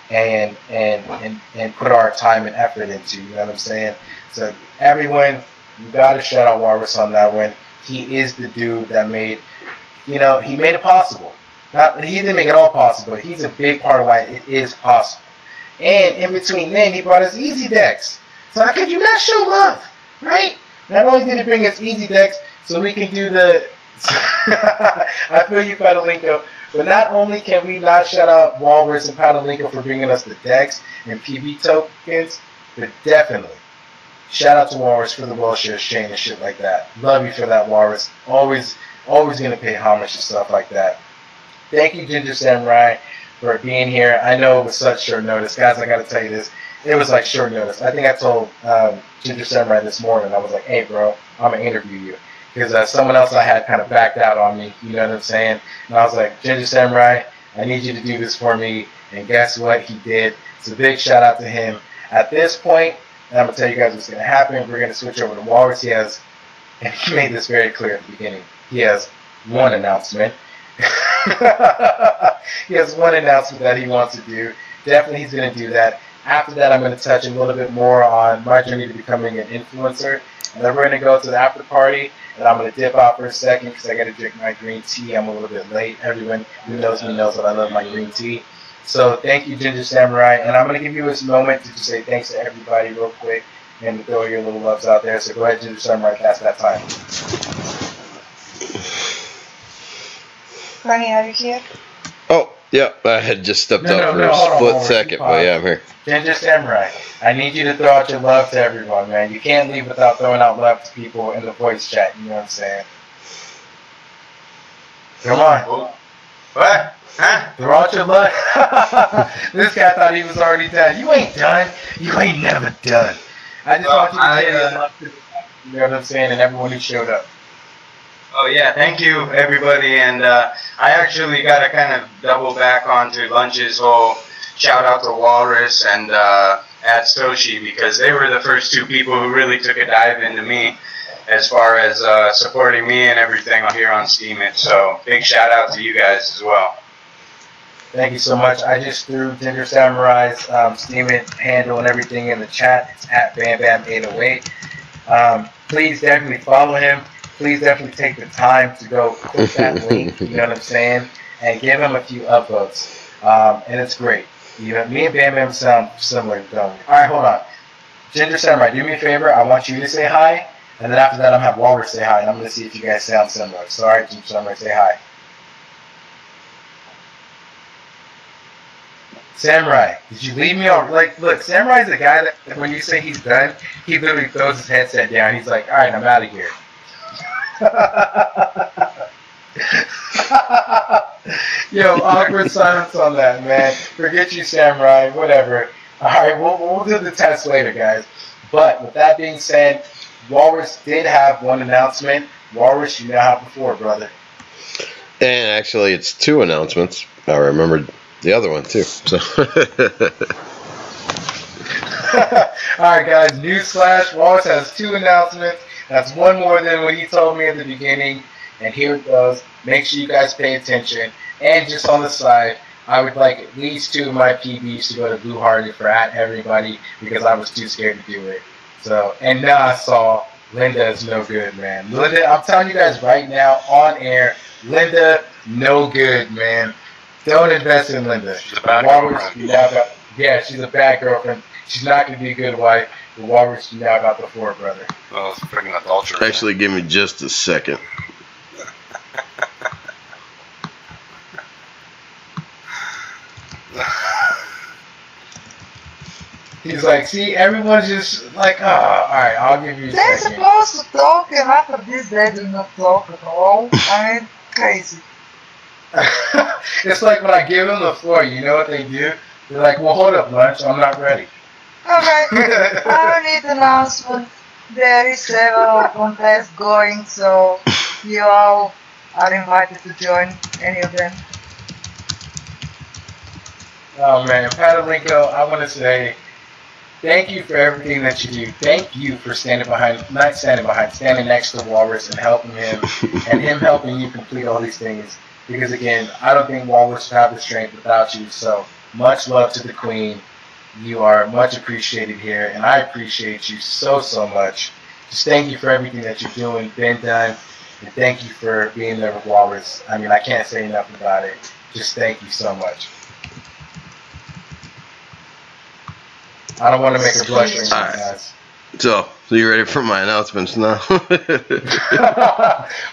and put our time and effort into. You know what I'm saying? So everyone, you got to shout out Walrus on that one. He is the dude that made, he made it possible. He didn't make it all possible, but he's a big part of why it is possible. And in between then, he brought us EasyDex. So how could you not show love, right? Not only did he bring us EasyDex, so we can do the, I feel you, Patalinko, but not only can we not shout out Walrus and Patalinko for bringing us the Dex and PB tokens, but definitely shout out to Walrus for the well shares chain and shit like that. Love you for that, Walrus. Always going to pay homage to stuff like that. Thank you, Ginger Samurai, for being here. I know it was such short notice. Guys, I got to tell you this. It was like short notice. I think I told Ginger Samurai this morning. I was like, hey, bro, I'm going to interview you. Because someone else I had kind of backed out on me. You know what I'm saying? And I was like, Ginger Samurai, I need you to do this for me. And guess what? He did. So big shout out to him. At this point, and I'm going to tell you guys what's going to happen. We're going to switch over to Walrus. He has, and he made this very clear at the beginning, he has one announcement. He has one announcement that he wants to do. Definitely he's going to do that. After that, I'm going to touch a little bit more on my journey to becoming an influencer. And then we're going to go to the after party. And I'm going to dip out for a second because I got to drink my green tea. I'm a little bit late. Everyone who knows me knows that I love my green tea. So thank you, Ginger Samurai. And I'm going to give you this moment to just say thanks to everybody real quick and to throw your little loves out there. So go ahead, Ginger Samurai, pass that time. Lenny, are you here? Oh, yeah, I had just stepped up for a split second, but yeah, I'm here. Ginger Samurai, I need you to throw out your love to everyone, man. You can't leave without throwing out love to people in the voice chat, you know what I'm saying? Come on. What? Huh? Throw out your love. This guy thought he was already done. You ain't done. You ain't never done. I just want you to say your love to them, you know what I'm saying, and everyone who showed up. Oh yeah, thank you everybody, and I actually got to kind of double back onto Lunch's whole shout out to Walrus and Stoshi, because they were the first two people who really took a dive into me as far as supporting me and everything here on Steemit. So big shout out to you guys as well. Thank you so much. I just threw Ginger Samurai's Steemit handle and everything in the chat. It's at BamBam808. Please definitely follow him. Please definitely take the time to go click that link, you know what I'm saying, and give him a few upvotes. And it's great. Me and Bam Bam sound similar, don't we? Alright, hold on. Ginger Samurai, do me a favor. I want you to say hi, and then after that I'm going to have Walrus say hi, and I'm going to see if you guys sound similar. So, alright, Ginger Samurai, say hi. Samurai, did you leave me on? Like, look, Samurai's the guy that when you say he's done, he literally throws his headset down. He's like, alright, I'm out of here. Yo, awkward silence on that, man. Forget you, Samurai. Whatever. All right, we'll do the test later, guys. But with that being said, Walrus did have one announcement. Walrus, you now have the floor, brother. And actually, it's 2 announcements. I remembered the other one too. So. Alright guys, newsflash, Walrus has 2 announcements. That's one more than what he told me at the beginning. And here it goes. Make sure you guys pay attention. And just on the side, I would like at least 2 of my PBs to go to Blue Hearted for @everybody because I was too scared to do it. So, and now I saw Linda is no good, man. Linda, I'm telling you guys right now on air, Linda, no good, man. Don't invest in Linda. She's a bad girlfriend. Yeah, she's a bad girlfriend. She's not going to be a good wife. The Walrus, you now got the floor, brother. Well, it's freaking adultery. Actually, give me just a second. He's like, see, everyone's just like, oh, alright, I'll give you a They're second. supposed to talk, and after this, they do not talk at all. I mean, crazy. It's like when I give them the floor, you know what they do? They're like, well, hold up, lunch, I'm not ready. Alright, I need an announcement. There is several contests going, so you all are invited to join any of them. Oh man, Patalinko, I want to say thank you for everything that you do. Thank you for standing next to Walrus and helping him, and him helping you complete all these things. Because again, I don't think Walrus would have the strength without you. So much love to the Queen. You are much appreciated here, and I appreciate you so much. Just thank you for everything that you're doing, been done, and thank you for being there with Walrus. I mean, I can't say enough about it. Just thank you so much. I don't want to make a blush or anything, guys. So you ready for my announcements now?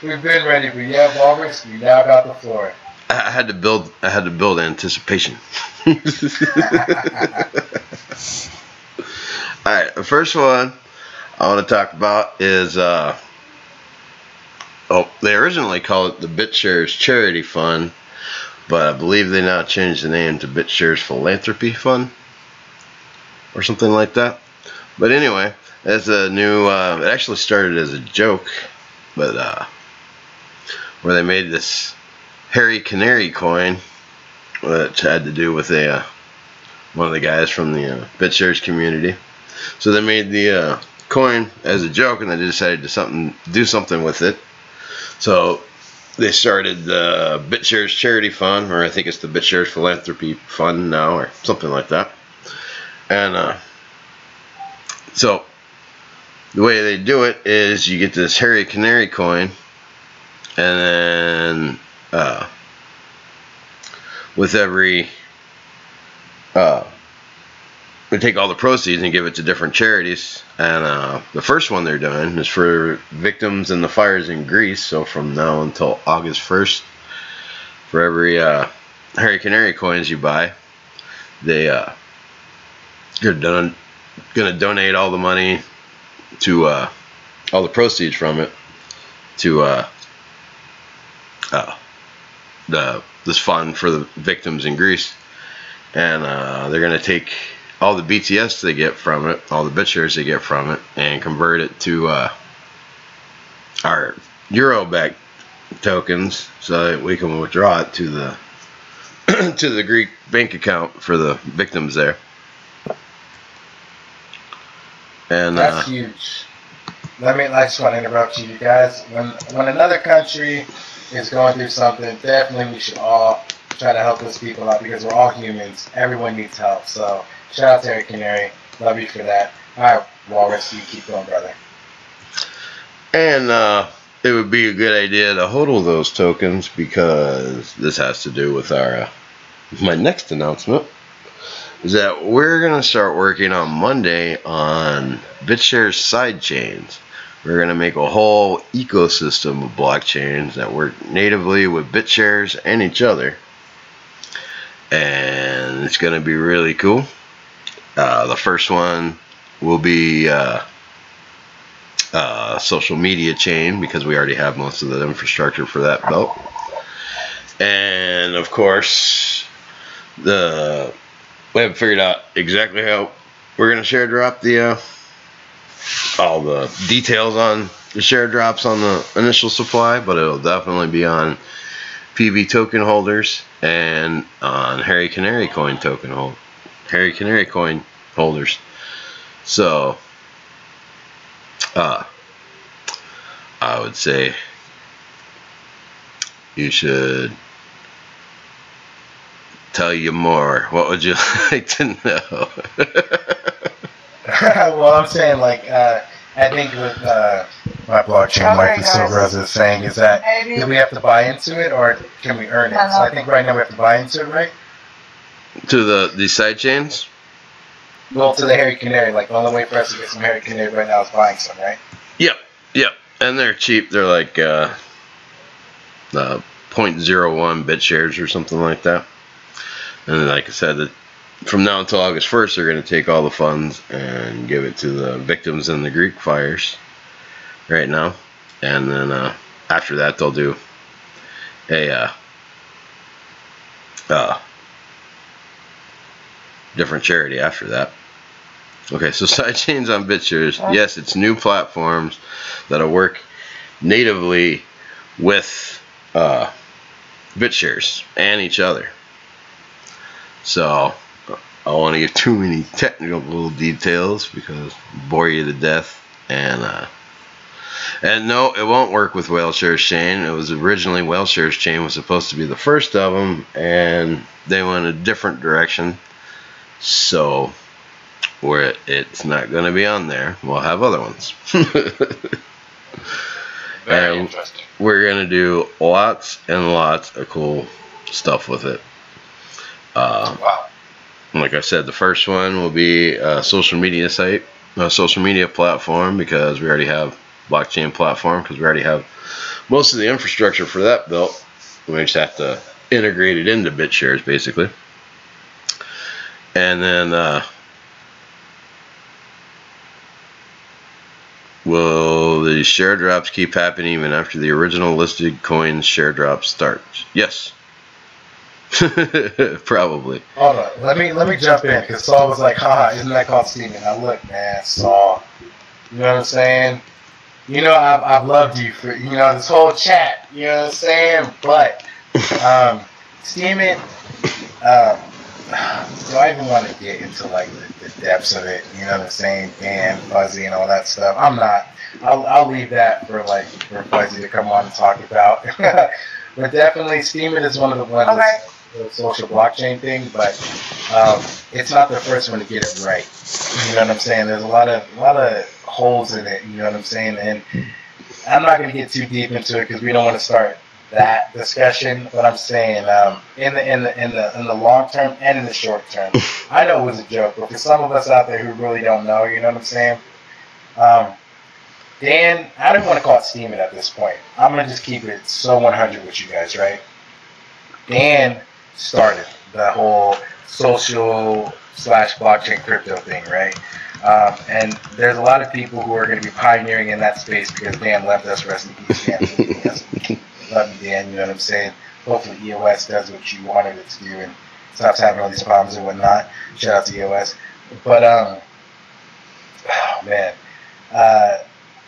We've been ready, but yeah, Walrus, you now got the floor. I had to build anticipation. Alright, the first one I want to talk about is they originally called it the BitShares Charity Fund, but I believe they now changed the name to BitShares Philanthropy Fund or something like that. But anyway, that's a new it actually started as a joke, but where they made this hairy canary coin, which had to do with one of the guys from the BitShares community. So they made the coin as a joke, and they decided to do something with it. So they started the BitShares Charity Fund, or I think it's the BitShares Philanthropy Fund now, or something like that. And so the way they do it is you get this hairy canary coin, and then with every we take all the proceeds and give it to different charities. And the first one they're doing is for victims in the fires in Greece. So from now until August 1st, for every hairy canary coins you buy, they're gonna donate all the money to all the proceeds from it to this fund for the victims in Greece. And they're gonna take all the BTS they get from it, all the BitShares they get from it, and convert it to our Euro-backed tokens, so that we can withdraw it to the to the Greek bank account for the victims there. And that's huge. I just want to interrupt you guys. When another country is going through something, definitely we should all try to help those people out, because we're all humans. Everyone needs help. So shout out to Eric Canary. Love you for that. Alright, Walrus, you keep going, brother. And it would be a good idea to hodl those tokens, because this has to do with our my next announcement, is that we're going to start working on Monday on BitShares sidechains. We're going to make a whole ecosystem of blockchains that work natively with BitShares and each other. And it's going to be really cool. The first one will be social media chain, because we already have most of the infrastructure for that belt. And of course, we haven't figured out exactly how we're going to share drop the all the details on the share drops on the initial supply, but it'll definitely be on PB token holders and on Harry Canary coin holders. So I would say you should tell you more. What would you like to know? Well, I'm saying, like, I think with my blockchain life is so Rosa is saying is that do we have to buy into it or can we earn it? So I think right now we have to buy into it, right? To the side chains? Well, to the Harry Canary. Like, the only way for us to get some Harry Canary right now is buying some, right? Yep. And they're cheap. They're like 0.01 bit shares or something like that. And like I said, from now until August 1st, they're going to take all the funds and give it to the victims in the Greek fires right now. And then after that, they'll do a different charity after that. Okay, so sidechains on BitShares. Yes, it's new platforms that'll work natively with BitShares and each other. So I don't want to give too many technical little details because I'll bore you to death. And no, it won't work with Whaleshares chain. It was originally Whaleshares chain was supposed to be the first of them, and they went a different direction. So it's not going to be on there. We'll have other ones. Very interesting. We're going to do lots and lots of cool stuff with it. Wow. Like I said, the first one will be a social media site, a social media platform, because we already have blockchain platform, because we already have most of the infrastructure for that built. We just have to integrate it into BitShares, basically. And then will the share drops keep happening even after the original listed coins share drop starts? Yes. Probably. Hold on. Let me jump in, because Saul was like, haha, isn't that called Steemit? Now look, man, Saul. You know what I'm saying? You know I've loved you for, you know, this whole chat. You know what I'm saying? But Steemit, do I even want to get into like the depths of it? You know what I'm saying? Dan, Fuzzy, and all that stuff. I'm not. I'll leave that for Fuzzy to come on and talk about. But definitely, Steemit is one of the ones. Okay. The social blockchain thing, but it's not the first one to get it right. You know what I'm saying? There's a lot of holes in it. You know what I'm saying? And I'm not going to get too deep into it because we don't want to start that discussion. But I'm saying in the long term and in the short term, I know it was a joke, but for some of us out there who really don't know, you know what I'm saying? Dan, I don't want to call it Steemit at this point. I'm going to just keep it so 100 with you guys, right? Dan started the whole social / blockchain crypto thing, right? And there's a lot of people who are going to be pioneering in that space because Dan left us. Rest in peace, Dan. Love you, Dan. You know what I'm saying? Hopefully EOS does what you wanted it to do and stops having all these problems and whatnot. Shout out to EOS. But oh man,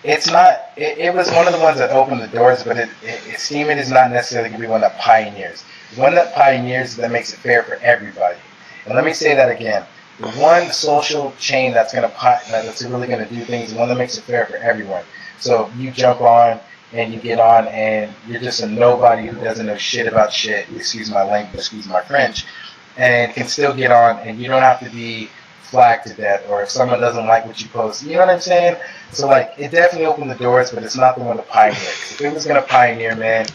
it's not. It was one of the ones that opened the doors, but Steemit is not necessarily going to be one that pioneers. One that pioneers that makes it fair for everybody. And let me say that again. The one social chain that's really going to do things, the one that makes it fair for everyone. So you jump on and you get on and you're just a nobody who doesn't know shit about shit, excuse my language, excuse my French, and can still get on, and you don't have to be flagged to death, or if someone doesn't like what you post, you know what I'm saying? So like, it definitely opened the doors, but it's not the one to pioneer. If it was going to pioneer, man,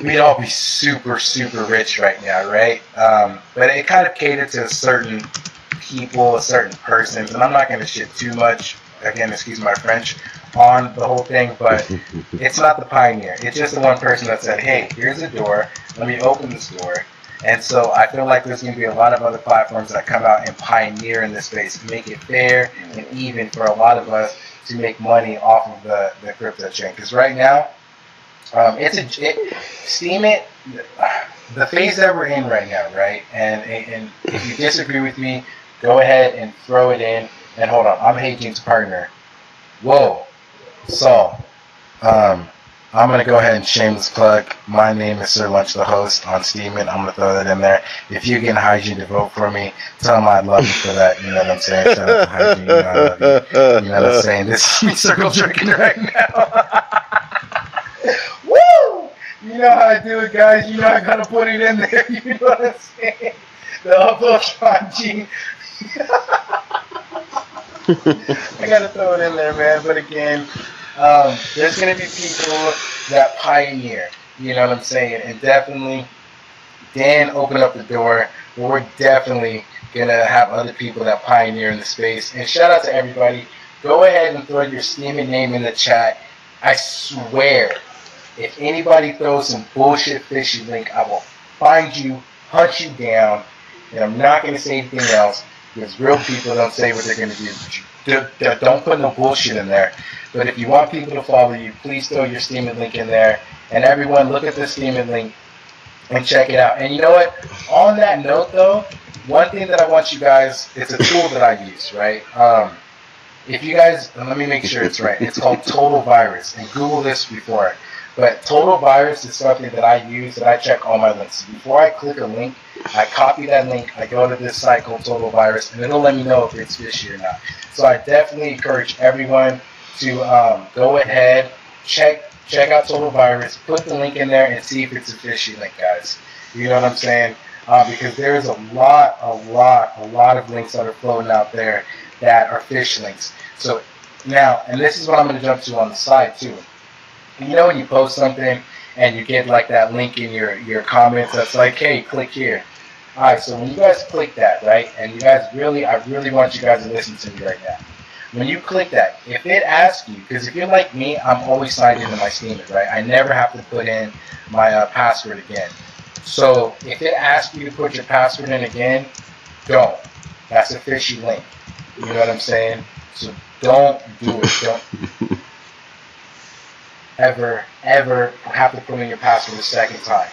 we'd all be super, super rich right now, right? But it kind of catered to certain people, certain persons, and I'm not going to shit too much, again, excuse my French, on the whole thing, but it's not the pioneer. It's just the one person that said, hey, here's a door, let me open this door. And so I feel like there's going to be a lot of other platforms that come out and pioneer in this space, make it fair and even for a lot of us to make money off of the crypto chain. Because right now, Steemit, the phase that we're in right now, right? And if you disagree with me, go ahead and throw it in. And hold on, I'm Hagen's partner. Whoa, Saul. I'm going to go ahead and shameless plug. My name is Sir Lunch, the host on Steemit. I'm going to throw that in there. If you get Hygiene to vote for me, tell them I'd love you for that. You know what I'm saying? Shout out to Hygiene. You know I love you. You know what I'm saying? This is me circle drinking right now. Woo! You know how I do it, guys. You know I got to put it in there. You know what I'm saying? The upload hygiene. I got to throw it in there, man. But again, there's going to be people that pioneer, you know what I'm saying? And definitely, Dan opened up the door, but we're definitely going to have other people that pioneer in the space. And shout out to everybody. Go ahead and throw your Steemit name in the chat. I swear, if anybody throws some bullshit fishy link, I will find you, hunt you down, and I'm not going to say anything else, because real people don't say what they're going to do. Don't put no bullshit in there. But if you want people to follow you, please throw your Steemit link in there. And everyone, look at the Steemit link and check it out. And you know what? On that note, though, one thing that I want you guys, it's a tool that I use, right? If you guys, let me make sure it's right. It's called Total Virus. And Google this before. But Total Virus is something that I use, that I check all my links. Before I click a link, I copy that link, I go to this site called Total Virus, and it'll let me know if it's fishy or not. So I definitely encourage everyone to go ahead, check out Total Virus, put the link in there, and see if it's a fishy link, guys. You know what I'm saying? Because there's a lot of links that are floating out there that are fish links. So now, and this is what I'm going to jump to on the side too. You know when you post something and you get like that link in your comments that's like, hey, click here. Alright, so when you guys click that, right, and you guys really, I really want you guys to listen to me right now. When you click that, if it asks you, because if you're like me, I'm always signed into my Steemit, right? I never have to put in my password again. So if it asks you to put your password in again, don't. That's a fishy link. You know what I'm saying? So don't do it. Don't ever have to put in your password a second time.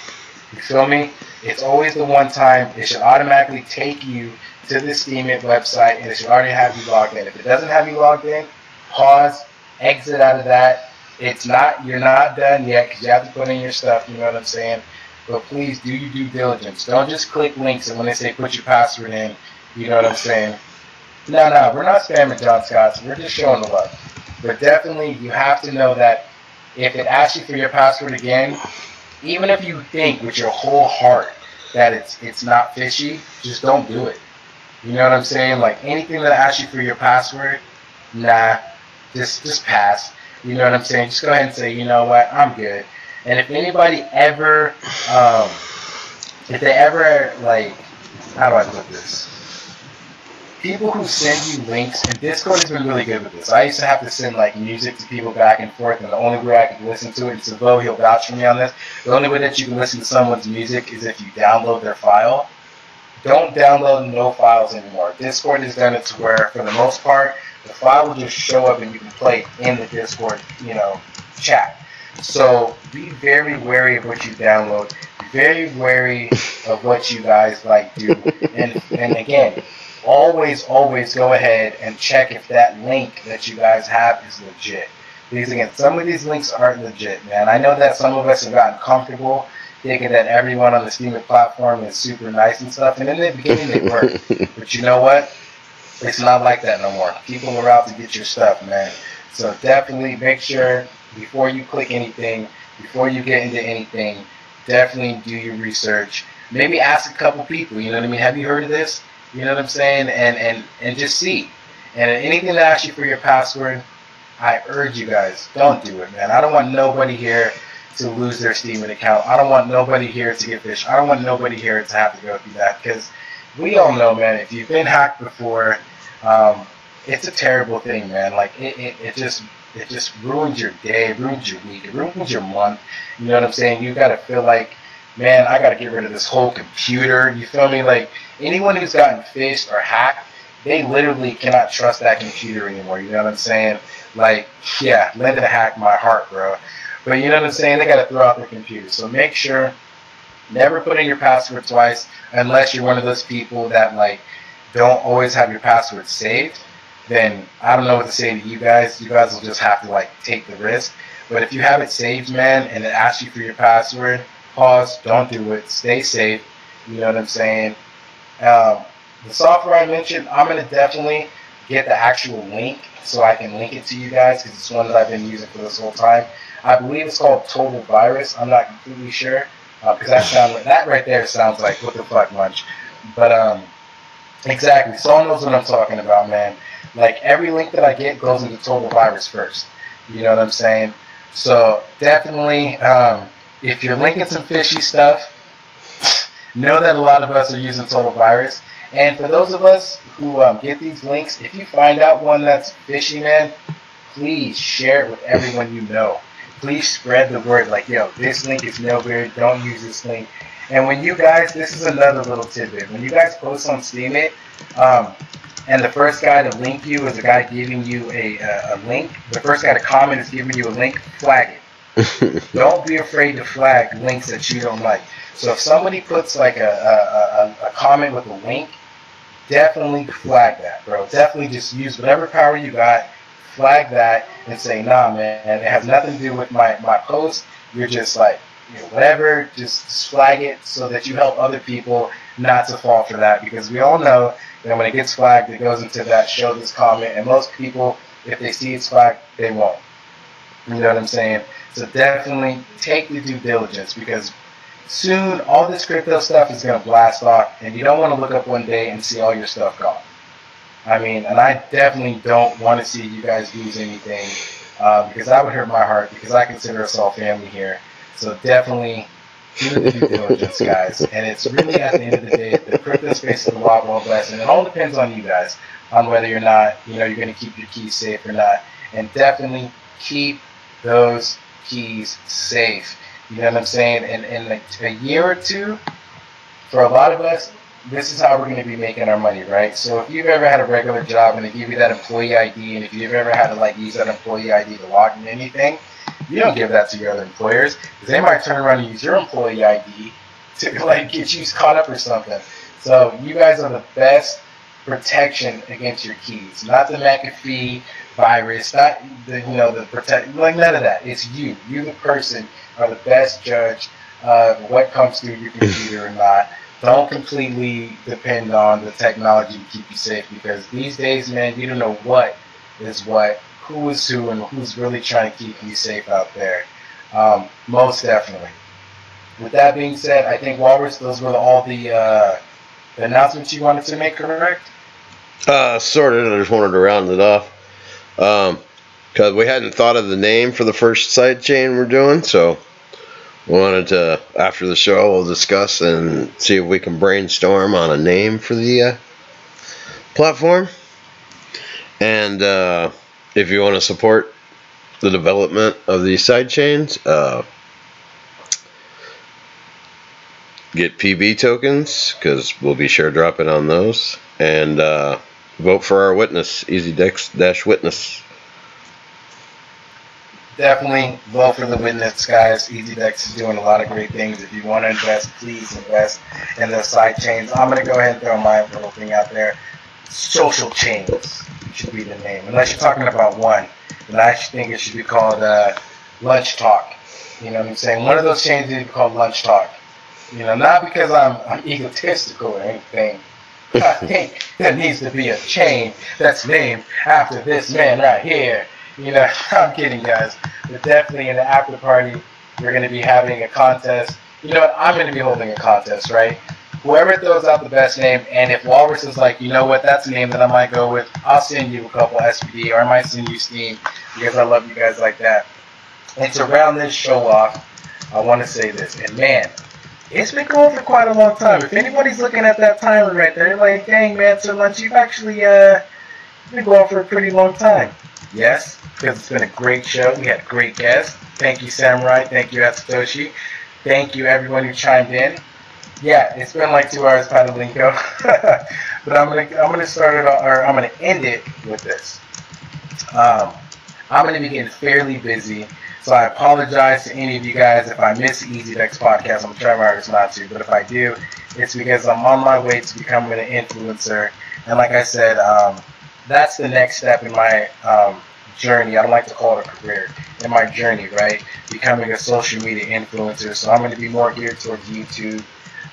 You feel me? It's always the one time. It should automatically take you to the Steemit website, and it should already have you logged in. If it doesn't have you logged in, pause, exit out of that. You're not done yet, because you have to put in your stuff, you know what I'm saying? But please do your due diligence. Don't just click links and when they say put your password in, you know what I'm saying? No, we're not spamming John Scott's. We're just showing the love. But definitely, you have to know that if it asks you for your password again, even if you think with your whole heart that it's not fishy, just don't do it. You know what I'm saying? Like anything that asks you for your password, nah, just pass. You know what I'm saying? Just go ahead and say, you know what, I'm good. And if anybody ever, if they ever, like, how do I put this? People who send you links, and Discord has been really good with this. I used to have to send like music to people back and forth, and the only way I could listen to it, and Savo, he'll vouch for me on this, the only way that you can listen to someone's music is if you download their file. Don't download no files anymore. Discord has done it to where, for the most part, the file will just show up and you can play it in the Discord, you know, chat. So be very wary of what you download. Be very wary of what you guys like do. And again, always go ahead and check if that link that you guys have is legit. Because again, some of these links aren't legit, man. I know that some of us have gotten comfortable thinking that everyone on the Steemit platform is super nice and stuff, and in the beginning they were. But you know what? It's not like that no more. People are out to get your stuff, man. So definitely make sure before you click anything, before you get into anything, definitely do your research. Maybe ask a couple people, you know what I mean? Have you heard of this? You know what I'm saying? And just see. And anything that asks you for your password, I urge you guys, don't do it, man. I don't want nobody here to lose their Steemit account. I don't want nobody here to get fished. I don't want nobody here to have to go through that, because we all know, man, if you've been hacked before, it's a terrible thing, man. Like it just ruins your day, it ruins your week, it ruins your month. You know what I'm saying? You gotta feel like, man, I gotta get rid of this whole computer. You feel me? Like anyone who's gotten phished or hacked, they literally cannot trust that computer anymore. You know what I'm saying? Like, yeah, Linda hacked my heart, bro. But you know what I'm saying? They got to throw out their computer. So make sure, never put in your password twice unless you're one of those people that, like, don't always have your password saved. Then I don't know what to say to you guys. You guys will just have to, like, take the risk. But if you have it saved, man, and it asks you for your password, pause, don't do it, stay safe. You know what I'm saying? The software I mentioned, I'm going to definitely get the actual link so I can link it to you guys, because it's one that I've been using for this whole time. I believe it's called Total Virus. I'm not completely sure, because that right there sounds like what the fuck lunch. But exactly, Saul knows what I'm talking about, man. Like, every link that I get goes into Total Virus first. You know what I'm saying? So definitely, if you're linking some fishy stuff, know that a lot of us are using Total Virus. And for those of us who get these links, if you find out one that's fishy, man, please share it with everyone you know. Please spread the word, like, yo, this link is no good, don't use this link. And when you guys, this is another little tidbit, when you guys post on Steemit, and the first guy to link you is a guy giving you a link, the first guy to comment is giving you a link, flag it. Don't be afraid to flag links that you don't like. So if somebody puts like a comment with a link, definitely flag that, bro. Definitely just use whatever power you got, flag that, and say, nah, man, and it has nothing to do with my post. You're just like, you know, whatever, just flag it so that you help other people not to fall for that, because we all know that when it gets flagged, it goes into that show this comment, and most people, if they see it's flagged, they won't. You know what I'm saying? So definitely take the due diligence, because soon all this crypto stuff is going to blast off, and you don't want to look up one day and see all your stuff gone. I mean, and I definitely don't want to see you guys lose anything, because that would hurt my heart, because I consider us all family here. So definitely do the due diligence, guys. And it's really, at the end of the day, the crypto space is a wild, wild west, and it all depends on you guys, on whether you're not, you know, you're going to keep your keys safe or not. And definitely keep those keys safe. You know what I'm saying? And in like a year or two, for a lot of us, this is how we're going to be making our money, right? So if you've ever had a regular job and they give you that employee ID, and if you've ever had to like use that employee ID to log in anything, you don't give that to your other employers, because they might turn around and use your employee ID to like get you caught up or something. So you guys are the best protection against your keys, not the McAfee virus, not the, you know, the protect, like none of that. It's you. You, the person, are the best judge of what comes through your computer or not. Don't completely depend on the technology to keep you safe, because these days, man, you don't know what is what, who is who, and who's really trying to keep you safe out there. Most definitely. With that being said, I think, Walrus, those were all the announcements you wanted to make, correct? Sort of. I just wanted to round it off. Because we hadn't thought of the name for the first sidechain we're doing, so we wanted to, after the show, we'll discuss and see if we can brainstorm on a name for the platform. And if you want to support the development of these sidechains, get PB tokens, because we'll be sure dropping on those. And vote for our witness, EasyDex-witness. Definitely vote for the witness, guys. EasyDex is doing a lot of great things. If you want to invest, please invest in the side chains. I'm going to go ahead and throw my little thing out there. Social chains should be the name. Unless you're talking about one, then I think it should be called Lunch Talk. You know what I'm saying? One of those chains needs to be called Lunch Talk. You know, not because I'm egotistical or anything. I think there needs to be a chain that's named after this man right here. You know, I'm kidding, guys. But definitely in the after party, we're going to be having a contest. You know what? I'm going to be holding a contest, right? Whoever throws out the best name, and if Walrus is like, you know what, that's a name that I might go with, I'll send you a couple SPD, or I might send you Steam, because I love you guys like that. And to round this show off, I want to say this. And man, it's been going for quite a long time. If anybody's looking at that timer right there, they're like, dang, man, so Lunch, you've actually been going for a pretty long time. Yes, because it's been a great show. We had great guests. Thank you, Samurai. Thank you, Atsutoshi. Thank you, everyone who chimed in. Yeah, it's been like 2 hours, Padalinko. But I'm gonna start it, or I'm gonna end it with this. I'm gonna be getting fairly busy, so I apologize to any of you guys if I miss the EasyDex podcast. I'm trying my hardest not to, but if I do, it's because I'm on my way to becoming an influencer. And like I said, that's the next step in my journey. I don't like to call it a career. In my journey, right? Becoming a social media influencer. So I'm going to be more geared towards YouTube.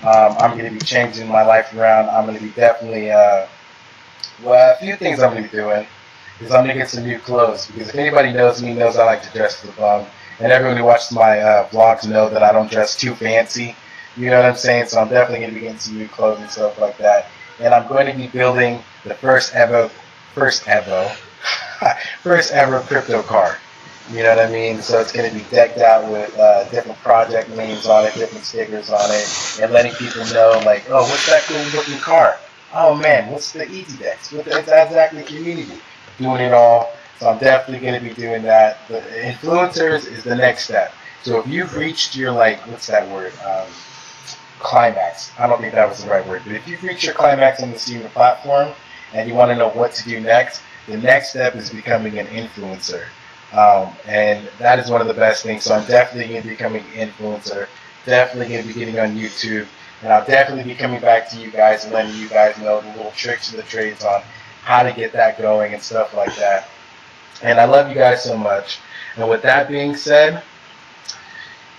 I'm going to be changing my life around. I'm going to be definitely, a few things I'm going to be doing is I'm going to get some new clothes. Because if anybody knows me, knows I like to dress for the bum. And everyone who watches my vlogs know that I don't dress too fancy. You know what I'm saying? So I'm definitely going to be getting some new clothes and stuff like that. And I'm going to be building the first ever crypto car. You know what I mean? So it's going to be decked out with different project names on it, different stickers on it, and letting people know, like, oh, what's that cool looking car? Oh man, what's the EasyDex? What's the exactly community? Doing it all. So I'm definitely going to be doing that. The influencers is the next step. So if you've reached your, like, what's that word? Climax. I don't think that was the right word, but if you've reached your climax on the Steemit platform and you want to know what to do next, the next step is becoming an influencer. And that is one of the best things. So I'm definitely going to be becoming an influencer, definitely going to be getting on YouTube, and I'll definitely be coming back to you guys and letting you guys know the little tricks and the trades on how to get that going and stuff like that. And I love you guys so much. And with that being said,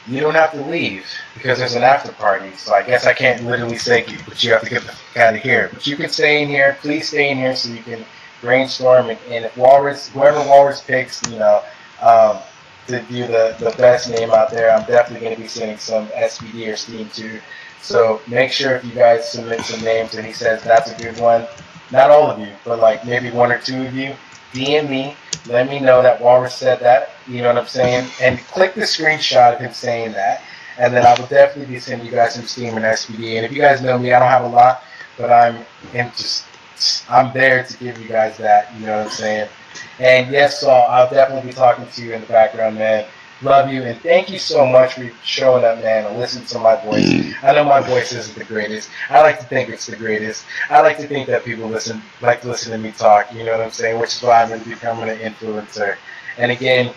you don't have to leave because there's an after party. So I guess I can't literally say, but you have to get the fuck out of here. But you can stay in here. Please stay in here so you can brainstorm, and if whoever Walrus picks, you know, to do the best name out there, I'm definitely going to be sending some SPD or Steam to. So make sure if you guys submit some names and he says that's a good one, not all of you, but like maybe one or two of you, DM me, let me know that Walrus said that, you know what I'm saying, and click the screenshot of him saying that, and then I will definitely be sending you guys some Steam and SPD. And if you guys know me, I don't have a lot, but I'm there to give you guys that, you know what I'm saying? And yes, so I'll definitely be talking to you in the background, man. Love you, and thank you so much for showing up, man, and listening to my voice. I know my voice isn't the greatest. I like to think it's the greatest. I like to think that people like to listen to me talk, you know what I'm saying? Which is why I'm going to be becoming an influencer. And again,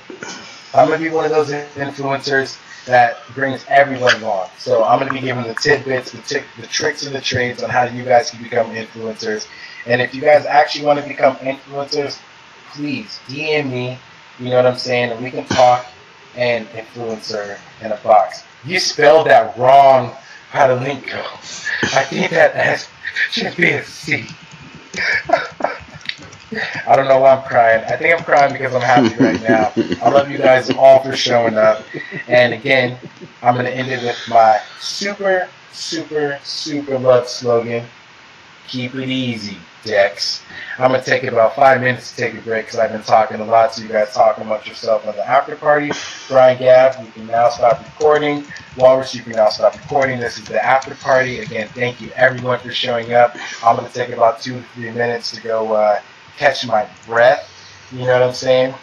I'm going to be one of those influencers that brings everyone along. So I'm going to be giving the tidbits, the tricks and the trades on how you guys can become influencers. And if you guys actually want to become influencers, please DM me, you know what I'm saying, and we can talk and influencer in a box. You spelled that wrong. How the link go? I think that S should be a C. I don't know why I'm crying. I think I'm crying because I'm happy right now. I love you guys all for showing up. And again, I'm going to end it with my super, super, super love slogan. Keep it easy, Dex. I'm going to take about 5 minutes to take a break because I've been talking a lot, so you guys talking about yourself on the after party. Brian Gav, you can now stop recording. Walrus, you can now stop recording. This is the after party. Again, thank you everyone for showing up. I'm going to take about 2 to 3 minutes to go catch my breath. You know what I'm saying?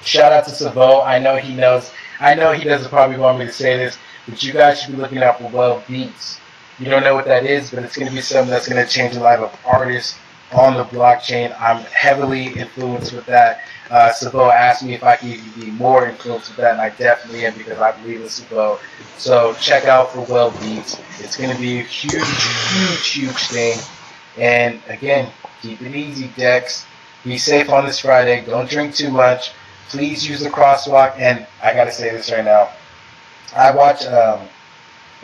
Shout out to Savo. I know he knows. I know he doesn't probably want me to say this, but you guys should be looking out for Well Beats. You don't know what that is, but it's going to be something that's going to change the life of artists on the blockchain. I'm heavily influenced with that. Savo asked me if I could be more influenced with that, and I definitely am because I believe in Savo. So check out for Well Beats. It's going to be a huge, huge, huge thing. And again, keep it easy, Dex. Be safe on this Friday. Don't drink too much. Please use the crosswalk. And I got to say this right now. I watch a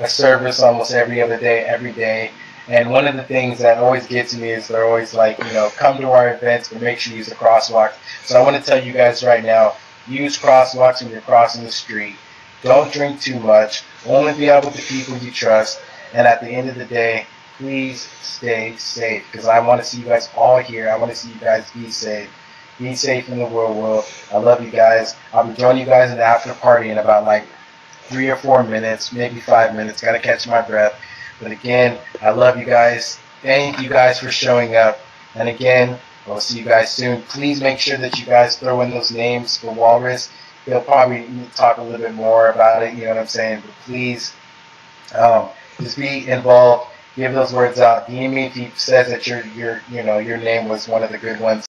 service almost every other day, every day. And one of the things that always gets me is they're always like, you know, come to our events, but make sure you use the crosswalk. So I want to tell you guys right now, use crosswalks when you're crossing the street. Don't drink too much. Only be out with the people you trust. And at the end of the day, please stay safe, because I want to see you guys all here. I want to see you guys be safe. Be safe in the real world. I love you guys. I'll be joining you guys in the after party in about like 3 or 4 minutes, maybe 5 minutes. Got to catch my breath. But again, I love you guys. Thank you guys for showing up. And again, I'll see you guys soon. Please make sure that you guys throw in those names for Walrus. He'll probably talk a little bit more about it, you know what I'm saying? But please, just be involved. give those words out. DM me if he says that your name was one of the good ones.